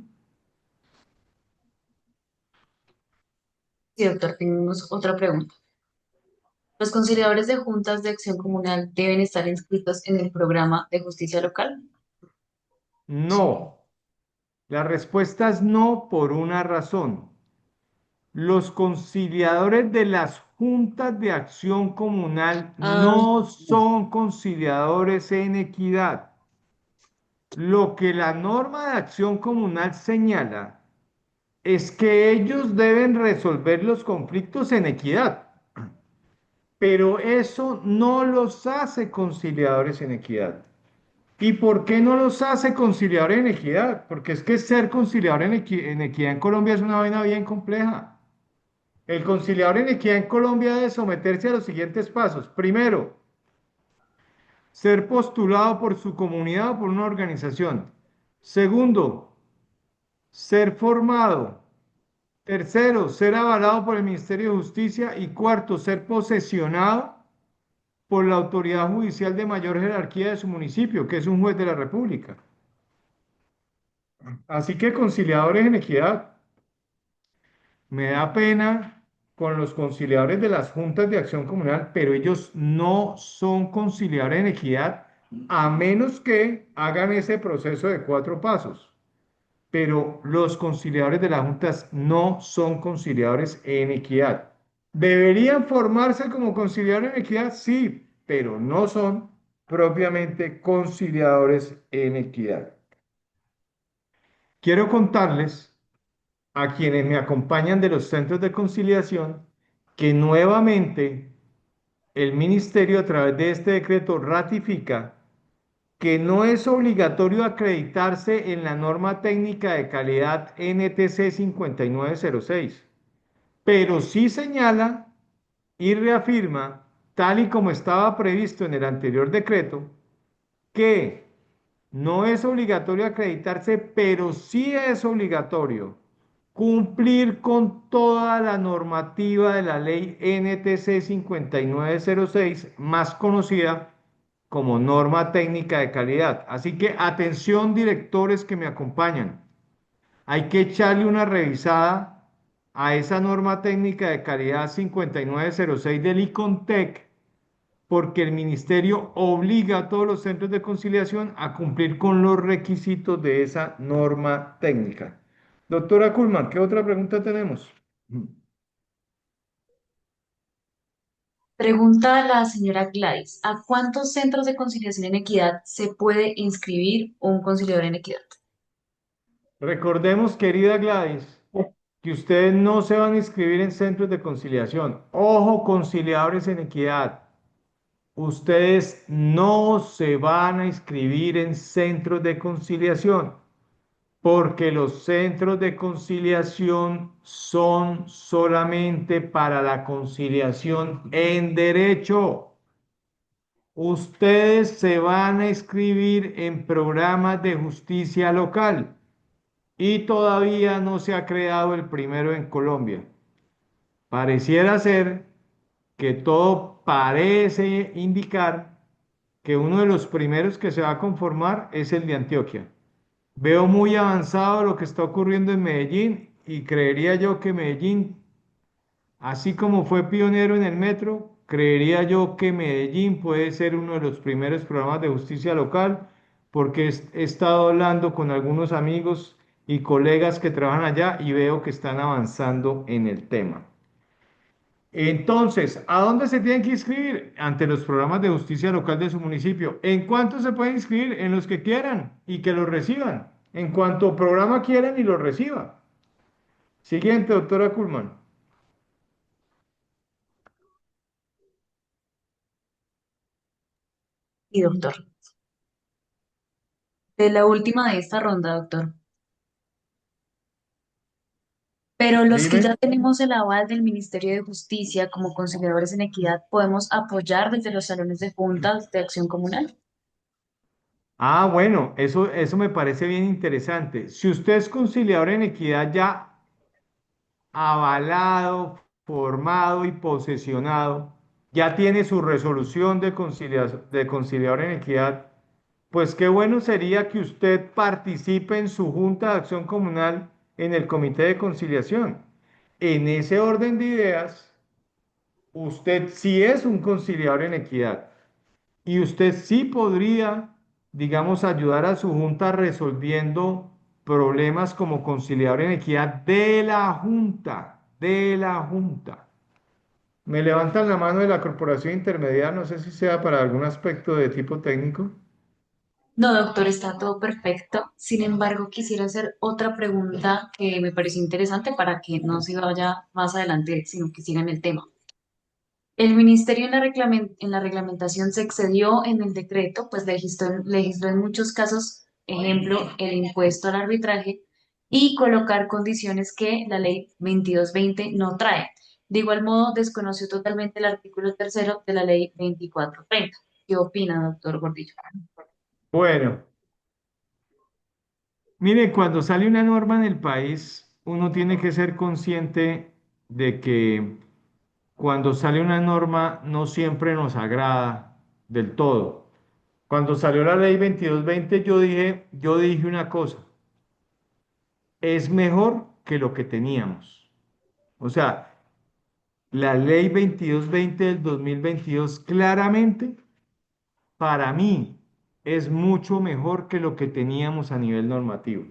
Sí, doctor, tenemos otra pregunta. ¿Los conciliadores de juntas de acción comunal deben estar inscritos en el programa de justicia local? No. La respuesta es no por una razón. Los conciliadores de las juntas de acción comunal Ah, no son conciliadores en equidad. Lo que la norma de acción comunal señala es que ellos deben resolver los conflictos en equidad, pero eso no los hace conciliadores en equidad. ¿Y por qué no los hace conciliadores en equidad? Porque es que ser conciliador en equidad en Colombia es una vaina bien compleja. El conciliador en equidad en Colombia debe someterse a los siguientes pasos. Primero, ser postulado por su comunidad o por una organización. Segundo, ser formado. Tercero, ser avalado por el Ministerio de Justicia. Y cuarto, ser posesionado por la autoridad judicial de mayor jerarquía de su municipio, que es un juez de la República. Así que conciliadores en equidad, me da pena con los conciliadores de las juntas de acción comunal, pero ellos no son conciliadores en equidad a menos que hagan ese proceso de 4 pasos. Pero los conciliadores de las juntas no son conciliadores en equidad. ¿Deberían formarse como conciliadores en equidad? Sí, pero no son propiamente conciliadores en equidad. Quiero contarles a quienes me acompañan de los centros de conciliación que nuevamente el ministerio a través de este decreto ratifica que no es obligatorio acreditarse en la norma técnica de calidad NTC 5906, pero sí señala y reafirma, tal y como estaba previsto en el anterior decreto, que no es obligatorio acreditarse, pero sí es obligatorio cumplir con toda la normativa de la ley NTC 5906, más conocida como norma técnica de calidad. Así que atención directores que me acompañan, hay que echarle una revisada a esa norma técnica de calidad 5906 del ICONTEC porque el ministerio obliga a todos los centros de conciliación a cumplir con los requisitos de esa norma técnica. Doctora Kuhlman, ¿qué otra pregunta tenemos? Pregunta la señora Gladys, ¿a cuántos centros de conciliación en equidad se puede inscribir un conciliador en equidad? Recordemos, querida Gladys, que ustedes no se van a inscribir en centros de conciliación. Ojo, conciliadores en equidad. Ustedes no se van a inscribir en centros de conciliación porque los centros de conciliación son solamente para la conciliación en derecho. Ustedes se van a inscribir en programas de justicia local y todavía no se ha creado el primero en Colombia. Pareciera ser que todo parece indicar que uno de los primeros que se va a conformar es el de Antioquia. Veo muy avanzado lo que está ocurriendo en Medellín y creería yo que Medellín, así como fue pionero en el metro, creería yo que Medellín puede ser uno de los primeros programas de justicia local porque he estado hablando con algunos amigos y colegas que trabajan allá y veo que están avanzando en el tema. Entonces, ¿a dónde se tienen que inscribir? Ante los programas de justicia local de su municipio. ¿En cuánto se pueden inscribir? En los que quieran y que los reciban. En cuanto programa quieran y los reciba. Siguiente, doctora Kuhlman. Y doctor. De la última de esta ronda, doctor. Pero los que Dime. ya tenemos el aval del Ministerio de Justicia como conciliadores en equidad, ¿podemos apoyar desde los salones de juntas de acción comunal? Ah, bueno, eso me parece bien interesante. Si usted es conciliador en equidad ya avalado, formado y posesionado, ya tiene su resolución de conciliador en equidad, pues qué bueno sería que usted participe en su junta de acción comunal en el comité de conciliación. En ese orden de ideas, usted sí es un conciliador en equidad y usted sí podría, digamos, ayudar a su junta resolviendo problemas como conciliador en equidad de la junta. Me levantan la mano de la corporación intermedia, no sé si sea para algún aspecto de tipo técnico. No, doctor, está todo perfecto. Sin embargo, quisiera hacer otra pregunta que me pareció interesante para que no se vaya más adelante, sino que siga en el tema. El ministerio en la reglamentación se excedió en el decreto, pues legisló en muchos casos, ejemplo, el impuesto al arbitraje y colocar condiciones que la ley 2220 no trae. De igual modo, desconoció totalmente el artículo tercero de la ley 2430. ¿Qué opina, doctor Gordillo? Bueno, mire, cuando sale una norma en el país, uno tiene que ser consciente de que cuando sale una norma no siempre nos agrada del todo. Cuando salió la ley 2220, yo dije una cosa, es mejor que lo que teníamos. O sea, la ley 2220 del 2022 claramente para mí es mucho mejor que lo que teníamos a nivel normativo.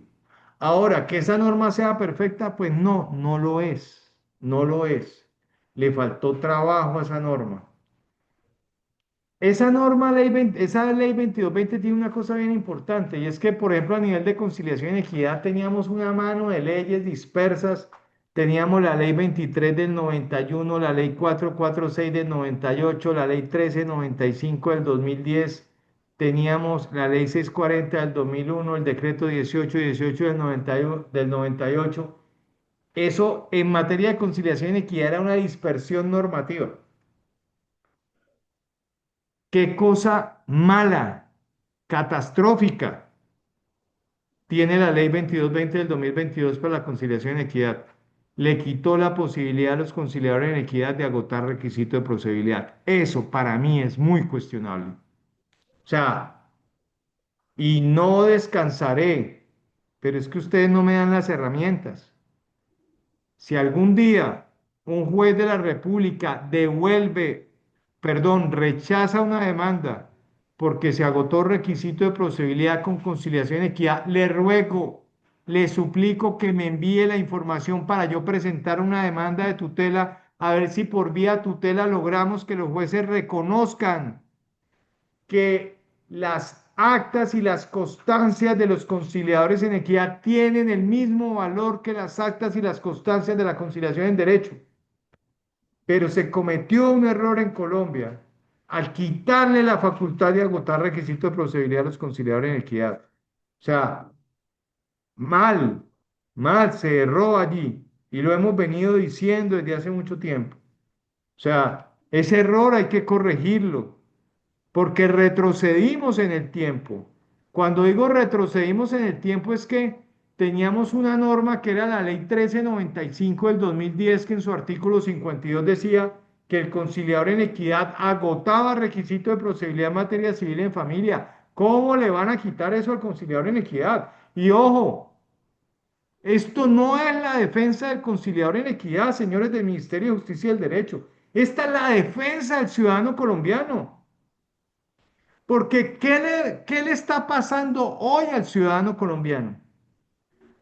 Ahora, que esa norma sea perfecta, pues no, no lo es, no lo es. Le faltó trabajo a esa norma. Esa ley 2220 tiene una cosa bien importante y es que, por ejemplo, a nivel de conciliación y equidad teníamos una mano de leyes dispersas. Teníamos la ley 23 del 91, la ley 446 del 98, la ley 1395 del 2010, teníamos la ley 640 del 2001, el decreto 1818 del 98. Eso en materia de conciliación y equidad era una dispersión normativa. Qué cosa mala, catastrófica tiene la ley 2220 del 2022 para la conciliación en equidad. Le quitó la posibilidad a los conciliadores en equidad de agotar requisito de procedibilidad. Eso para mí es muy cuestionable. O sea, y no descansaré, pero es que ustedes no me dan las herramientas. Si algún día un juez de la República rechaza una demanda porque se agotó requisito de procedibilidad con conciliación y equidad, le ruego, le suplico que me envíe la información para yo presentar una demanda de tutela a ver si por vía tutela logramos que los jueces reconozcan que las actas y las constancias de los conciliadores en equidad tienen el mismo valor que las actas y las constancias de la conciliación en derecho. Pero se cometió un error en Colombia al quitarle la facultad de agotar requisitos de procedibilidad a los conciliadores en equidad. O sea, mal, mal, se erró allí y lo hemos venido diciendo desde hace mucho tiempo. O sea, ese error hay que corregirlo porque retrocedimos en el tiempo. Cuando digo retrocedimos en el tiempo es que teníamos una norma que era la ley 1395 del 2010 que en su artículo 52 decía que el conciliador en equidad agotaba requisitos de procedibilidad en materia civil en familia. ¿Cómo le van a quitar eso al conciliador en equidad? Y ojo, esto no es la defensa del conciliador en equidad, señores del Ministerio de Justicia y del Derecho. Esta es la defensa del ciudadano colombiano. Porque qué le está pasando hoy al ciudadano colombiano?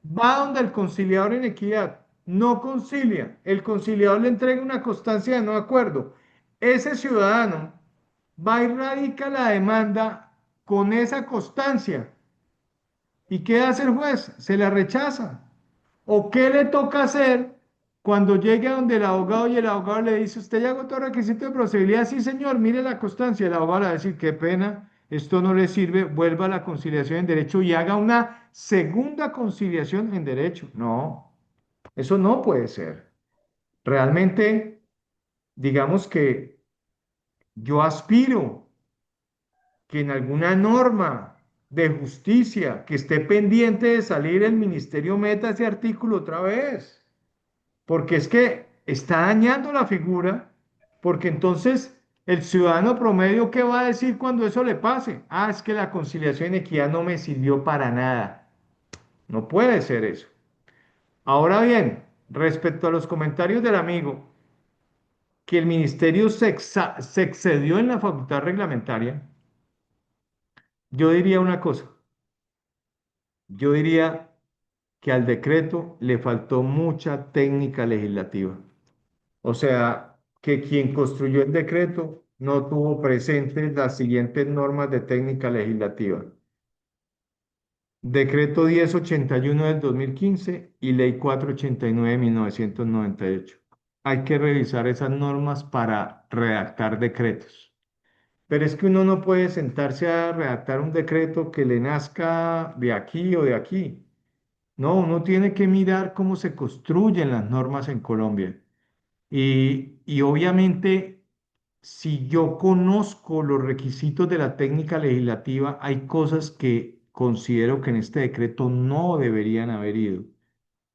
Va donde el conciliador en equidad, no concilia, el conciliador le entrega una constancia de no acuerdo. Ese ciudadano va y radica la demanda con esa constancia. ¿Y qué hace el juez? Se la rechaza. ¿O qué le toca hacer cuando llegue a donde el abogado y el abogado le dice, usted ya agotó requisito de procedibilidad? Sí, señor, mire la constancia. El abogado le va a decir, qué pena, esto no le sirve, vuelva a la conciliación en derecho y haga una segunda conciliación en derecho. No, eso no puede ser. Realmente, digamos que yo aspiro que en alguna norma de justicia que esté pendiente de salir el ministerio meta ese artículo otra vez. Porque es que está dañando la figura, porque entonces el ciudadano promedio, ¿qué va a decir cuando eso le pase? Ah, es que la conciliación en equidad no me sirvió para nada. No puede ser eso. Ahora bien, respecto a los comentarios del amigo, que el ministerio se excedió en la facultad reglamentaria, yo diría una cosa, yo diría que al decreto le faltó mucha técnica legislativa. O sea, que quien construyó el decreto no tuvo presentes las siguientes normas de técnica legislativa. Decreto 1081 del 2015 y Ley 489 de 1998. Hay que revisar esas normas para redactar decretos. Pero es que uno no puede sentarse a redactar un decreto que le nazca de aquí o de aquí. No, uno tiene que mirar cómo se construyen las normas en Colombia. Y obviamente, si yo conozco los requisitos de la técnica legislativa, hay cosas que considero que en este decreto no deberían haber ido.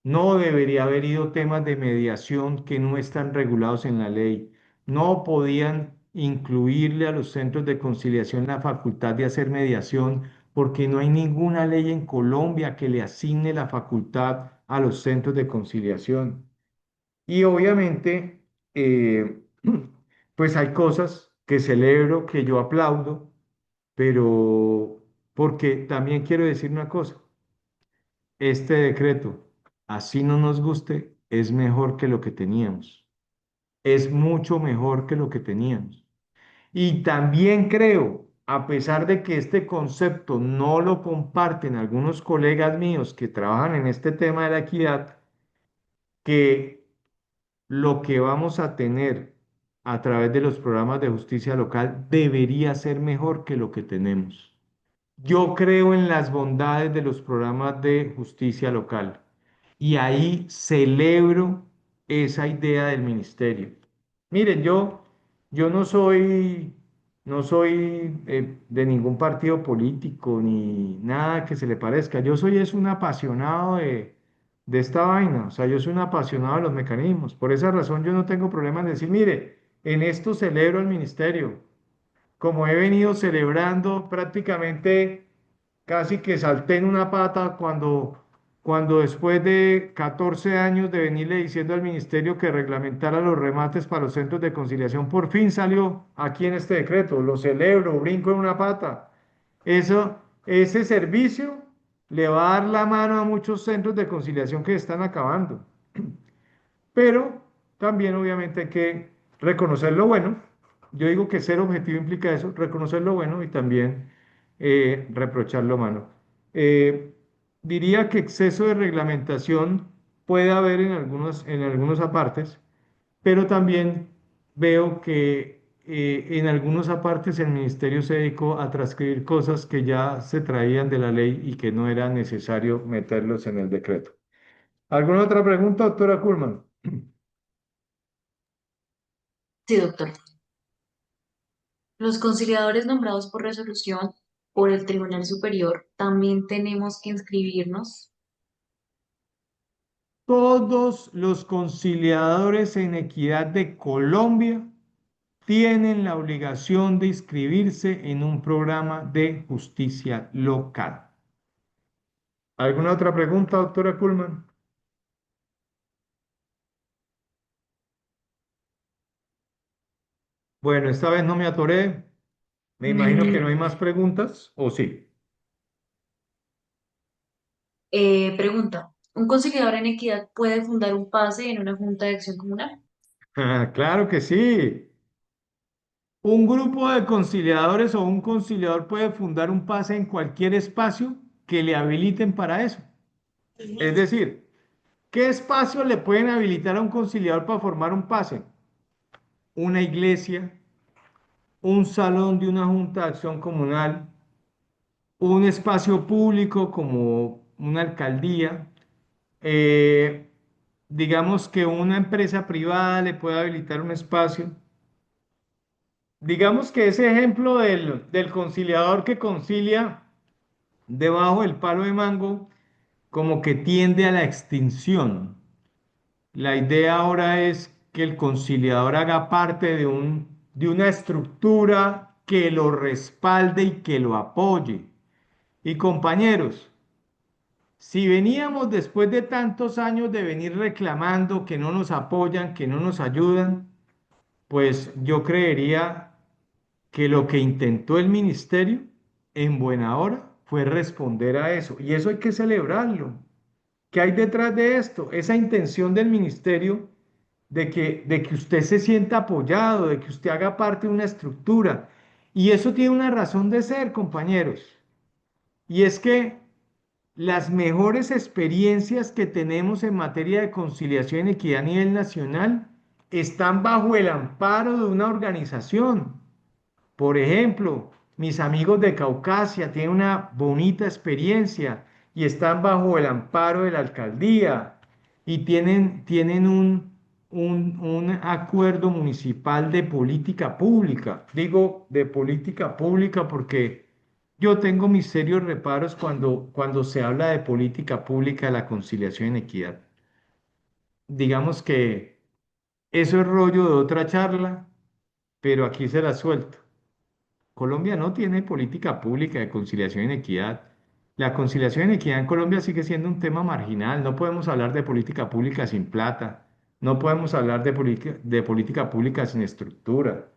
No debería haber ido temas de mediación que no están regulados en la ley. No podían incluirle a los centros de conciliación la facultad de hacer mediación porque no hay ninguna ley en Colombia que le asigne la facultad a los centros de conciliación. Y obviamente, eh, pues hay cosas que celebro, que yo aplaudo, pero porque también quiero decir una cosa, este decreto, así no nos guste, es mejor que lo que teníamos, es mucho mejor que lo que teníamos. Y también creo, a pesar de que este concepto no lo comparten algunos colegas míos que trabajan en este tema de la equidad, que lo que vamos a tener a través de los programas de justicia local debería ser mejor que lo que tenemos. Yo creo en las bondades de los programas de justicia local y ahí celebro esa idea del ministerio. Miren, yo no soy de ningún partido político ni nada que se le parezca. Yo soy es un apasionado de esta vaina. O sea, yo soy un apasionado de los mecanismos. Por esa razón yo no tengo problema en decir, mire, en esto celebro el ministerio. Como he venido celebrando prácticamente casi que salté en una pata cuando después de 14 años de venirle diciendo al ministerio que reglamentara los remates para los centros de conciliación, por fin salió aquí en este decreto. Lo celebro, brinco en una pata. Eso, ese servicio le va a dar la mano a muchos centros de conciliación que están acabando. Pero también obviamente hay que reconocer lo bueno. Yo digo que ser objetivo implica eso, reconocer lo bueno y también reprochar lo malo. Eh, Diría que exceso de reglamentación puede haber en algunos apartes, pero también veo que en algunos apartes el ministerio se dedicó a transcribir cosas que ya se traían de la ley y que no era necesario meterlos en el decreto. ¿Alguna otra pregunta, doctora Kuhlman? Sí, doctor. Los conciliadores nombrados por resolución por el Tribunal Superior también tenemos que inscribirnos. Todos los conciliadores en equidad de Colombia tienen la obligación de inscribirse en un programa de justicia local. ¿Alguna otra pregunta, doctora Kuhlman? Bueno, esta vez no me atoré. Me imagino que no hay Mm, más preguntas, ¿o sí? pregunta, ¿un conciliador en equidad puede fundar un pase en una junta de acción comunal? Claro que sí. Un grupo de conciliadores o un conciliador puede fundar un pase en cualquier espacio que le habiliten para eso. Es decir, ¿qué espacio le pueden habilitar a un conciliador para formar un pase? Una iglesia, un salón de una junta de acción comunal, un espacio público como una alcaldía, eh, digamos que una empresa privada le puede habilitar un espacio. Digamos que ese ejemplo del conciliador que concilia debajo del palo de mango como que tiende a la extinción. La idea ahora es que el conciliador haga parte de una estructura que lo respalde y que lo apoye. Y compañeros, si veníamos después de tantos años de venir reclamando que no nos apoyan, que no nos ayudan, pues yo creería que lo que intentó el ministerio en buena hora fue responder a eso. Y eso hay que celebrarlo. ¿Qué hay detrás de esto? Esa intención del ministerio de que usted se sienta apoyado, de que usted haga parte de una estructura. Y eso tiene una razón de ser, compañeros. Y es que las mejores experiencias que tenemos en materia de conciliación y equidad a nivel nacional están bajo el amparo de una organización. Por ejemplo, mis amigos de Caucasia tienen una bonita experiencia y están bajo el amparo de la alcaldía y tienen un acuerdo municipal de política pública. Digo de política pública porque yo tengo mis serios reparos cuando se habla de política pública de la conciliación en equidad. Digamos que eso es rollo de otra charla, pero aquí se la suelto. Colombia no tiene política pública de conciliación y equidad. La conciliación y equidad en Colombia sigue siendo un tema marginal. No podemos hablar de política pública sin plata. No podemos hablar de política pública sin estructura.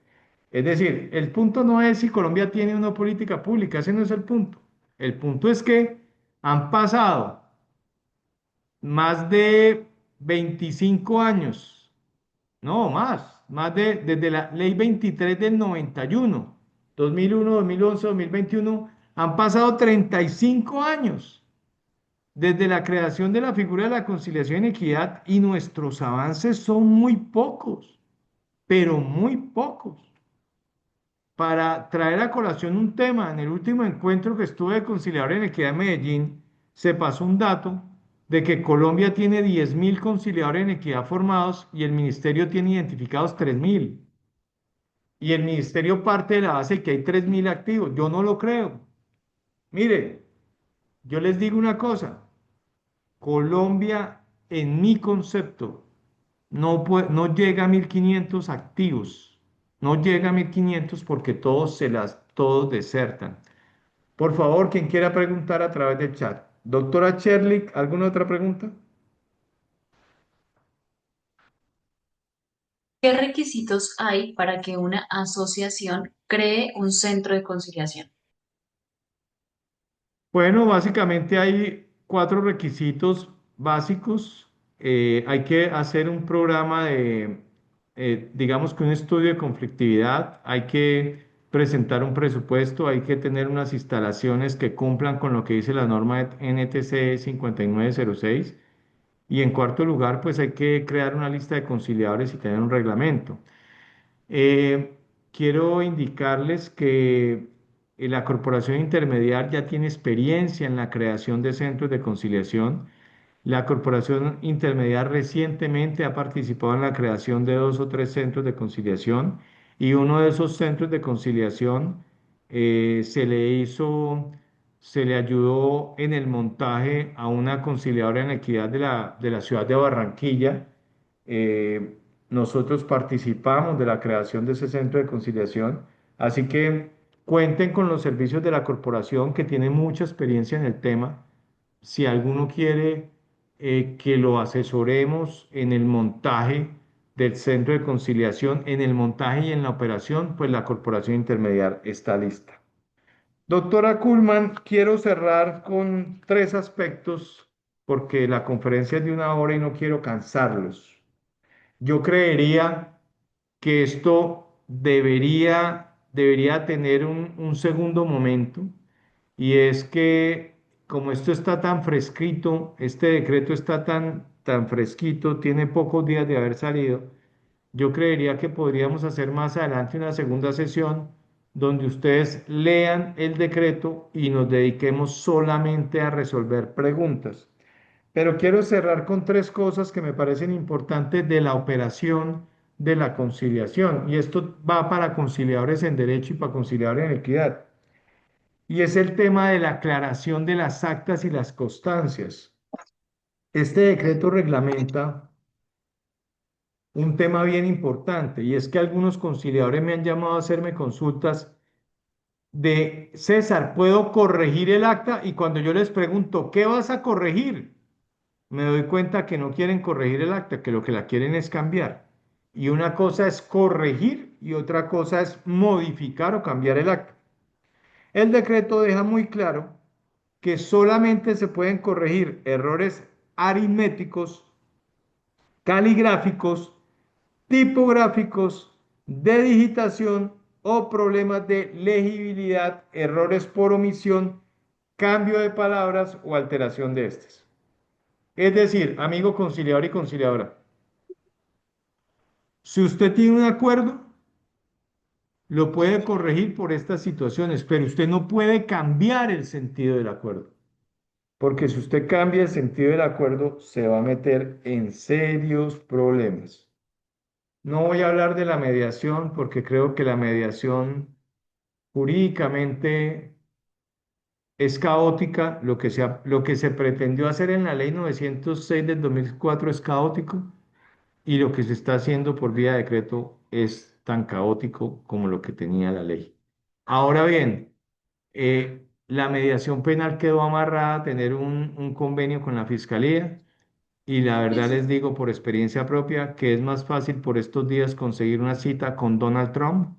Es decir, el punto no es si Colombia tiene una política pública, ese no es el punto. El punto es que han pasado más de 25 años, no más desde la ley 23 del 91, 2001, 2011, 2021, han pasado 35 años desde la creación de la figura de la conciliación y equidad y nuestros avances son muy pocos, pero muy pocos. Para traer a colación un tema, en el último encuentro que estuve de conciliador en equidad en Medellín, se pasó un dato de que Colombia tiene 10.000 conciliadores en equidad formados y el ministerio tiene identificados 3.000. Y el ministerio parte de la base de que hay 3.000 activos. Yo no lo creo. Mire, yo les digo una cosa. Colombia, en mi concepto, no llega a 1.500 activos. No llega a 1.500 porque todos desertan. Por favor, quien quiera preguntar a través del chat. Doctora Sherlick, ¿alguna otra pregunta? ¿Qué requisitos hay para que una asociación cree un centro de conciliación? Bueno, básicamente hay cuatro requisitos básicos. hay que hacer un programa de, digamos que un estudio de conflictividad, hay que presentar un presupuesto, hay que tener unas instalaciones que cumplan con lo que dice la norma de NTC 5906 y en cuarto lugar, pues hay que crear una lista de conciliadores y tener un reglamento. Eh, Quiero indicarles que la Corporación Intermediar ya tiene experiencia en la creación de centros de conciliación. La Corporación Intermediar recientemente ha participado en la creación de dos o tres centros de conciliación y uno de esos centros de conciliación se le hizo, se le ayudó en el montaje a una conciliadora en equidad de la ciudad de Barranquilla. Eh, Nosotros participamos de la creación de ese centro de conciliación, así que cuenten con los servicios de la corporación que tiene mucha experiencia en el tema. Si alguno quiere que lo asesoremos en el montaje del centro de conciliación, en el montaje y en la operación, pues la corporación intermediar está lista. Doctora Kuhlman, quiero cerrar con tres aspectos porque la conferencia es de una hora y no quiero cansarlos. Yo creería que esto debería tener un segundo momento y es que como esto está tan fresquito, este decreto está tan fresquito, tiene pocos días de haber salido, yo creería que podríamos hacer más adelante una segunda sesión donde ustedes lean el decreto y nos dediquemos solamente a resolver preguntas. Pero quiero cerrar con tres cosas que me parecen importantes de la operación de la conciliación. Y esto va para conciliadores en derecho y para conciliadores en equidad. Y es el tema de la aclaración de las actas y las constancias. Este decreto reglamenta un tema bien importante y es que algunos conciliadores me han llamado a hacerme consultas de César, ¿puedo corregir el acta? Y cuando yo les pregunto, ¿qué vas a corregir? Me doy cuenta que no quieren corregir el acta, que lo que la quieren es cambiar. Y una cosa es corregir y otra cosa es modificar o cambiar el acta. El decreto deja muy claro que solamente se pueden corregir errores aritméticos, caligráficos, tipográficos, de digitación o problemas de legibilidad, errores por omisión, cambio de palabras o alteración de estas. Es decir, amigo conciliador y conciliadora, si usted tiene un acuerdo, lo puede corregir por estas situaciones, pero usted no puede cambiar el sentido del acuerdo, porque si usted cambia el sentido del acuerdo, se va a meter en serios problemas. No voy a hablar de la mediación porque creo que la mediación jurídicamente es caótica. Lo que se pretendió hacer en la ley 906 del 2004 es caótico y lo que se está haciendo por vía de decreto es tan caótico como lo que tenía la ley. Ahora bien, la mediación penal quedó amarrada a tener un convenio con la fiscalía y la verdad les digo por experiencia propia que es más fácil por estos días conseguir una cita con Donald Trump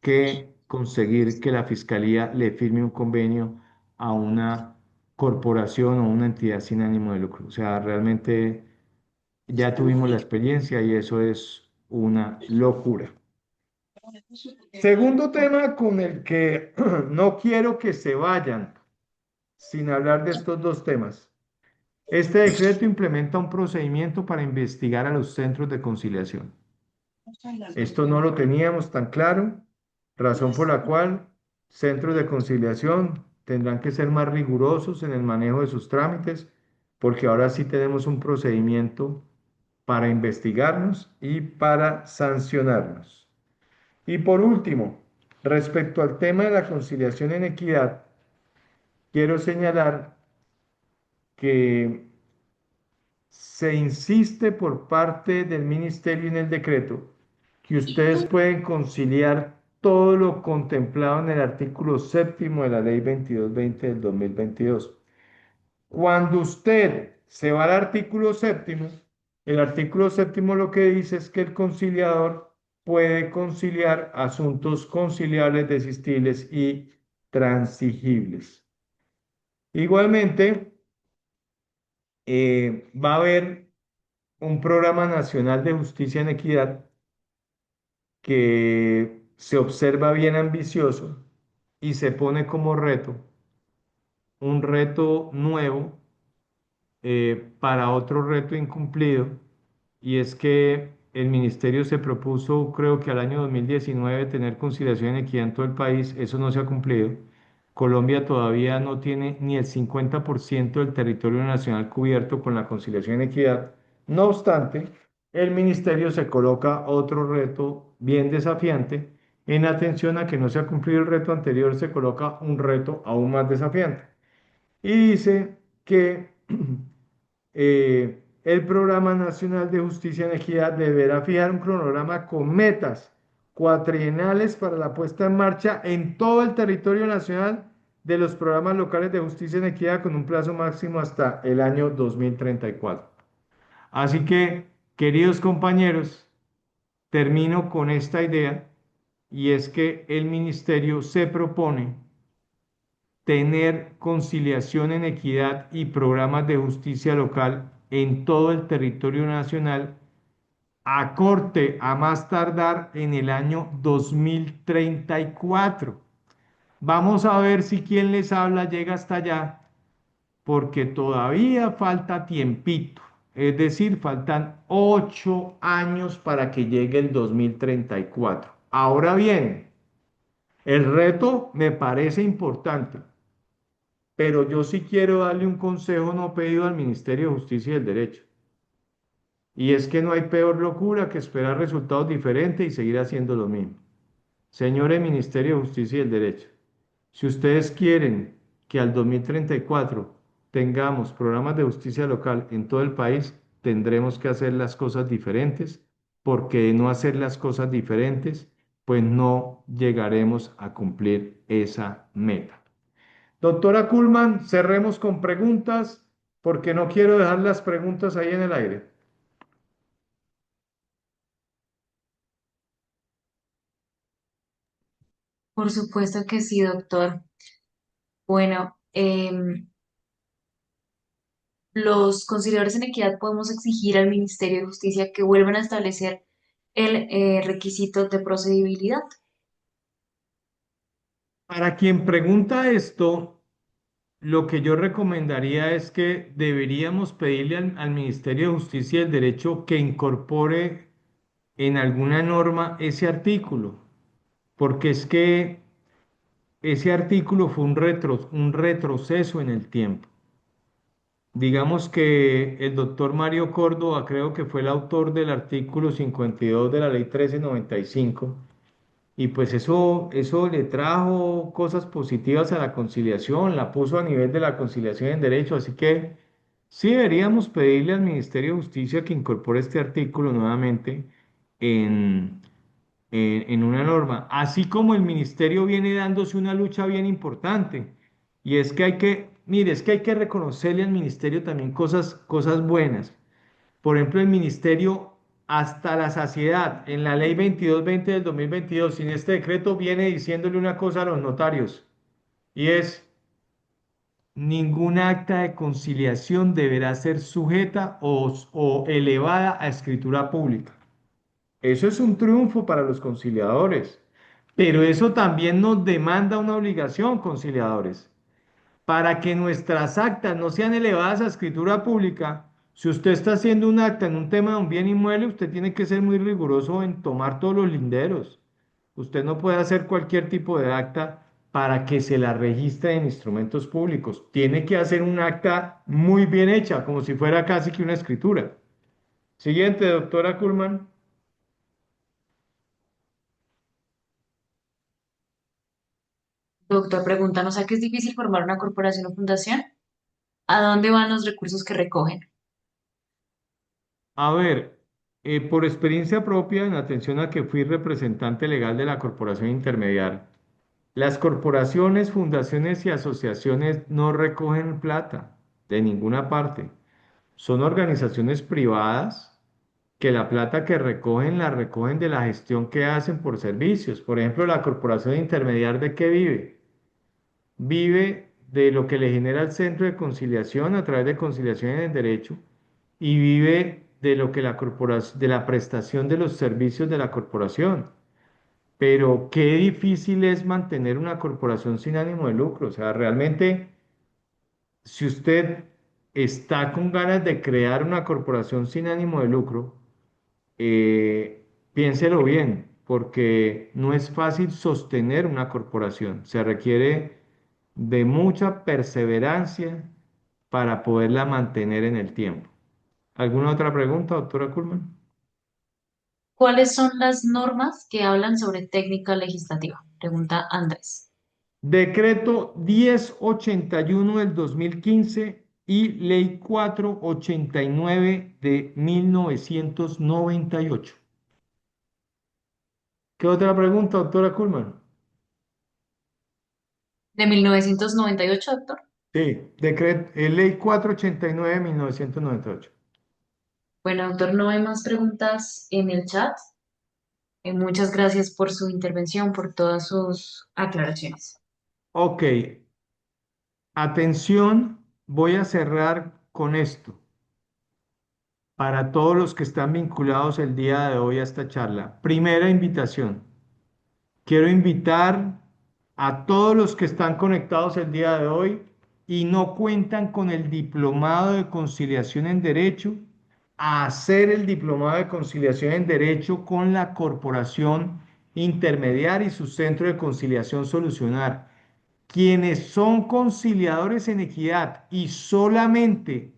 que conseguir que la fiscalía le firme un convenio a una corporación o una entidad sin ánimo de lucro. O sea, realmente ya tuvimos la experiencia y eso es una locura. Segundo tema con el que no quiero que se vayan sin hablar de estos dos temas. Este decreto implementa un procedimiento para investigar a los centros de conciliación. Esto no lo teníamos tan claro, razón por la cual centros de conciliación tendrán que ser más rigurosos en el manejo de sus trámites, porque ahora sí tenemos un procedimiento para investigarnos y para sancionarnos. Y por último, respecto al tema de la conciliación en equidad, quiero señalar que se insiste por parte del ministerio en el decreto que ustedes pueden conciliar todo lo contemplado en el artículo séptimo de la ley 2220 del 2022. Cuando usted se va al artículo séptimo, el artículo séptimo lo que dice es que el conciliador puede conciliar asuntos conciliables, desistibles y transigibles. Igualmente, va a haber un programa nacional de justicia en equidad que se observa bien ambicioso y se pone como reto, un reto nuevo para otro reto incumplido, y es que el ministerio se propuso, creo que al año 2019, tener conciliación y equidad en todo el país. Eso no se ha cumplido. Colombia todavía no tiene ni el 50% del territorio nacional cubierto con la conciliación y equidad. No obstante, el ministerio se coloca otro reto bien desafiante. En atención a que no se ha cumplido el reto anterior, se coloca un reto aún más desafiante. Y dice que el Programa Nacional de Justicia en Equidad deberá fijar un cronograma con metas cuatrienales para la puesta en marcha en todo el territorio nacional de los programas locales de justicia en equidad con un plazo máximo hasta el año 2034. Así que, queridos compañeros, termino con esta idea, y es que el ministerio se propone tener conciliación en equidad y programas de justicia local en todo el territorio nacional a corte, a más tardar en el año 2034. Vamos a ver si quien les habla llega hasta allá, porque todavía falta tiempito. Es decir, faltan 8 años para que llegue el 2034. Ahora bien, el reto me parece importante, pero yo sí quiero darle un consejo no pedido al Ministerio de Justicia y del Derecho. Y es que no hay peor locura que esperar resultados diferentes y seguir haciendo lo mismo. Señores Ministerio de Justicia y del Derecho, si ustedes quieren que al 2034 tengamos programas de justicia local en todo el país, tendremos que hacer las cosas diferentes, porque de no hacer las cosas diferentes, pues no llegaremos a cumplir esa meta. Doctora Kuhlman, cerremos con preguntas porque no quiero dejar las preguntas ahí en el aire. Por supuesto que sí, doctor. Bueno, los conciliadores en equidad podemos exigir al Ministerio de Justicia que vuelvan a establecer el requisito de procedibilidad. Para quien pregunta esto, lo que yo recomendaría es que deberíamos pedirle al Ministerio de Justicia y del Derecho que incorpore en alguna norma ese artículo, porque es que ese artículo fue un retroceso en el tiempo. Digamos que el doctor Mario Córdoba creo que fue el autor del artículo 52 de la ley 1395, y pues eso le trajo cosas positivas a la conciliación, la puso a nivel de la conciliación en derecho, así que sí deberíamos pedirle al Ministerio de Justicia que incorpore este artículo nuevamente en, en una norma, así como el ministerio viene dándose una lucha bien importante, y es que mire, es que hay que reconocerle al ministerio también cosas buenas. Por ejemplo, el ministerio hasta la saciedad en la ley 2220 del 2022, sin este decreto, viene diciéndole una cosa a los notarios, y es: ningún acta de conciliación deberá ser sujeta o elevada a escritura pública. Eso es un triunfo para los conciliadores, pero eso también nos demanda una obligación, conciliadores. Para que nuestras actas no sean elevadas a escritura pública, si usted está haciendo un acta en un tema de un bien inmueble, usted tiene que ser muy riguroso en tomar todos los linderos. Usted no puede hacer cualquier tipo de acta para que se la registre en instrumentos públicos. Tiene que hacer un acta muy bien hecha, como si fuera casi que una escritura. Siguiente, doctora Kuhlman. Doctor, pregúntanos, ¿a qué es difícil formar una corporación o fundación? ¿A dónde van los recursos que recogen? A ver, por experiencia propia, en atención a que fui representante legal de la corporación intermediaria, las corporaciones, fundaciones y asociaciones no recogen plata de ninguna parte. Son organizaciones privadas que la plata que recogen la recogen de la gestión que hacen por servicios. Por ejemplo, la corporación intermediaria, ¿de qué vive? Vive de lo que le genera el centro de conciliación a través de conciliación en el derecho, y vive de lo que de la prestación de los servicios de la corporación. Pero qué difícil es mantener una corporación sin ánimo de lucro. O sea, realmente, si usted está con ganas de crear una corporación sin ánimo de lucro, piénselo bien, porque no es fácil sostener una corporación. Se requiere de mucha perseverancia para poderla mantener en el tiempo. ¿Alguna otra pregunta, doctora Kuhlman? ¿Cuáles son las normas que hablan sobre técnica legislativa? Pregunta Andrés. Decreto 1081 del 2015 y Ley 489 de 1998. ¿Qué otra pregunta, doctora Kuhlman? ¿De 1998, doctor? Sí, Ley 489 de 1998. Bueno, doctor, no hay más preguntas en el chat. Muchas gracias por su intervención, por todas sus aclaraciones. Ok, atención, voy a cerrar con esto para todos los que están vinculados el día de hoy a esta charla. Primera invitación. Quiero invitar a todos los que están conectados el día de hoy y no cuentan con el diplomado de conciliación en derecho, a hacer el diplomado de conciliación en derecho con la corporación intermediaria y su centro de conciliación solucionar. Quienes son conciliadores en equidad y solamente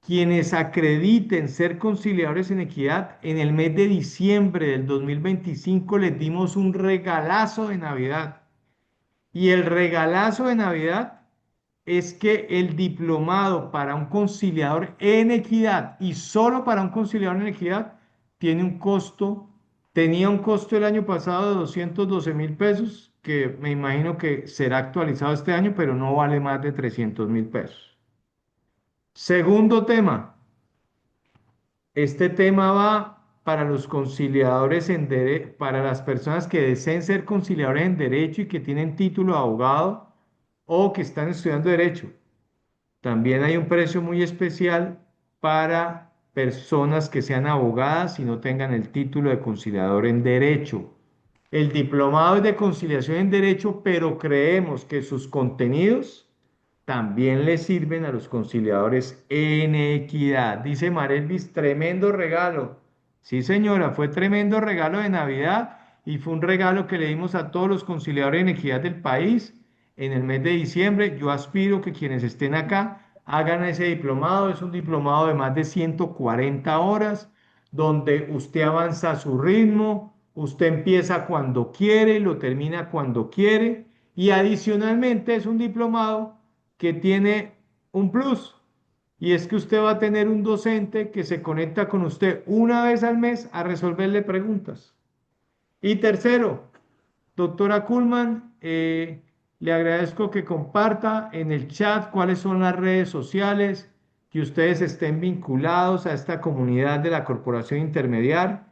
quienes acrediten ser conciliadores en equidad, en el mes de diciembre del 2025 les dimos un regalazo de Navidad. Y el regalazo de Navidad es que el diplomado para un conciliador en equidad y solo para un conciliador en equidad tiene un costo, tenía un costo el año pasado de 212.000 pesos, que me imagino que será actualizado este año, pero no vale más de 300.000 pesos. Segundo tema. Este tema va para los conciliadores para las personas que deseen ser conciliadores en derecho y que tienen título de abogado o que están estudiando derecho. También hay un precio muy especial para personas que sean abogadas y no tengan el título de conciliador en derecho. El diplomado es de conciliación en derecho, pero creemos que sus contenidos también le sirven a los conciliadores en equidad. Dice Marelvis, tremendo regalo. Sí, señora, fue tremendo regalo de Navidad y fue un regalo que le dimos a todos los conciliadores en equidad del país en el mes de diciembre. Yo aspiro que quienes estén acá hagan ese diplomado. Es un diplomado de más de 140 horas donde usted avanza a su ritmo, usted empieza cuando quiere y lo termina cuando quiere. Y adicionalmente es un diplomado que tiene un plus, y es que usted va a tener un docente que se conecta con usted una vez al mes a resolverle preguntas. Y tercero, doctora Kuhlman, le agradezco que comparta en el chat cuáles son las redes sociales, que ustedes estén vinculados a esta comunidad de la Corporación Intermediar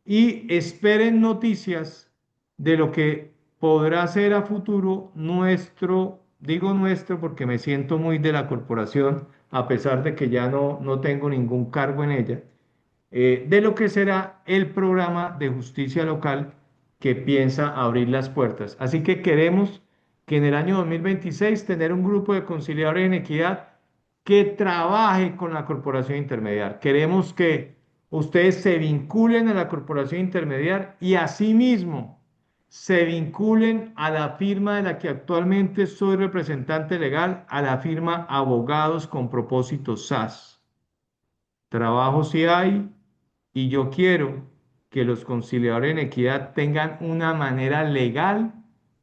y esperen noticias de lo que podrá ser a futuro nuestro, digo nuestro porque me siento muy de la corporación, a pesar de que ya no tengo ningún cargo en ella, de lo que será el programa de justicia local que piensa abrir las puertas. Así que queremos que en el año 2026 tener un grupo de conciliadores en equidad que trabaje con la corporación intermediar. Queremos que ustedes se vinculen a la corporación intermediar y asimismo se vinculen a la firma de la que actualmente soy representante legal, a la firma Abogados con Propósito SAS. Trabajo sí hay, y yo quiero que los conciliadores en equidad tengan una manera legal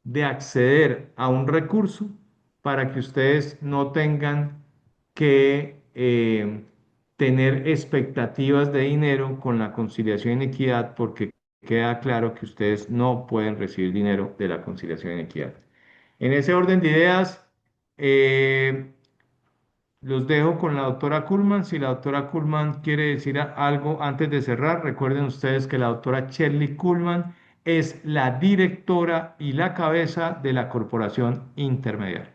de acceder a un recurso para que ustedes no tengan que tener expectativas de dinero con la conciliación en equidad, porque queda claro que ustedes no pueden recibir dinero de la conciliación en equidad. En ese orden de ideas, eh, los dejo con la doctora Kuhlman. Si la doctora Kuhlman quiere decir algo antes de cerrar, recuerden ustedes que la doctora Shirley Kuhlman es la directora y la cabeza de la Corporación Intermediaria.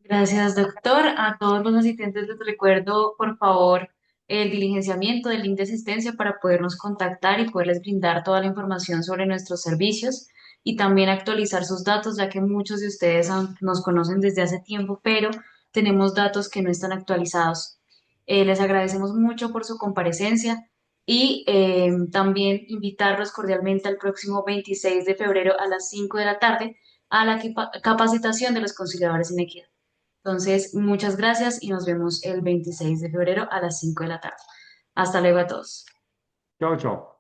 Gracias, doctor. A todos los asistentes les recuerdo, por favor, el diligenciamiento del link de asistencia para podernos contactar y poderles brindar toda la información sobre nuestros servicios y también actualizar sus datos, ya que muchos de ustedes nos conocen desde hace tiempo, pero tenemos datos que no están actualizados. Les agradecemos mucho por su comparecencia y también invitarlos cordialmente al próximo 26 de febrero a las 5 de la tarde a la capacitación de los conciliadores en equidad. Entonces, muchas gracias y nos vemos el 26 de febrero a las 5 de la tarde. Hasta luego a todos. Chao, chao.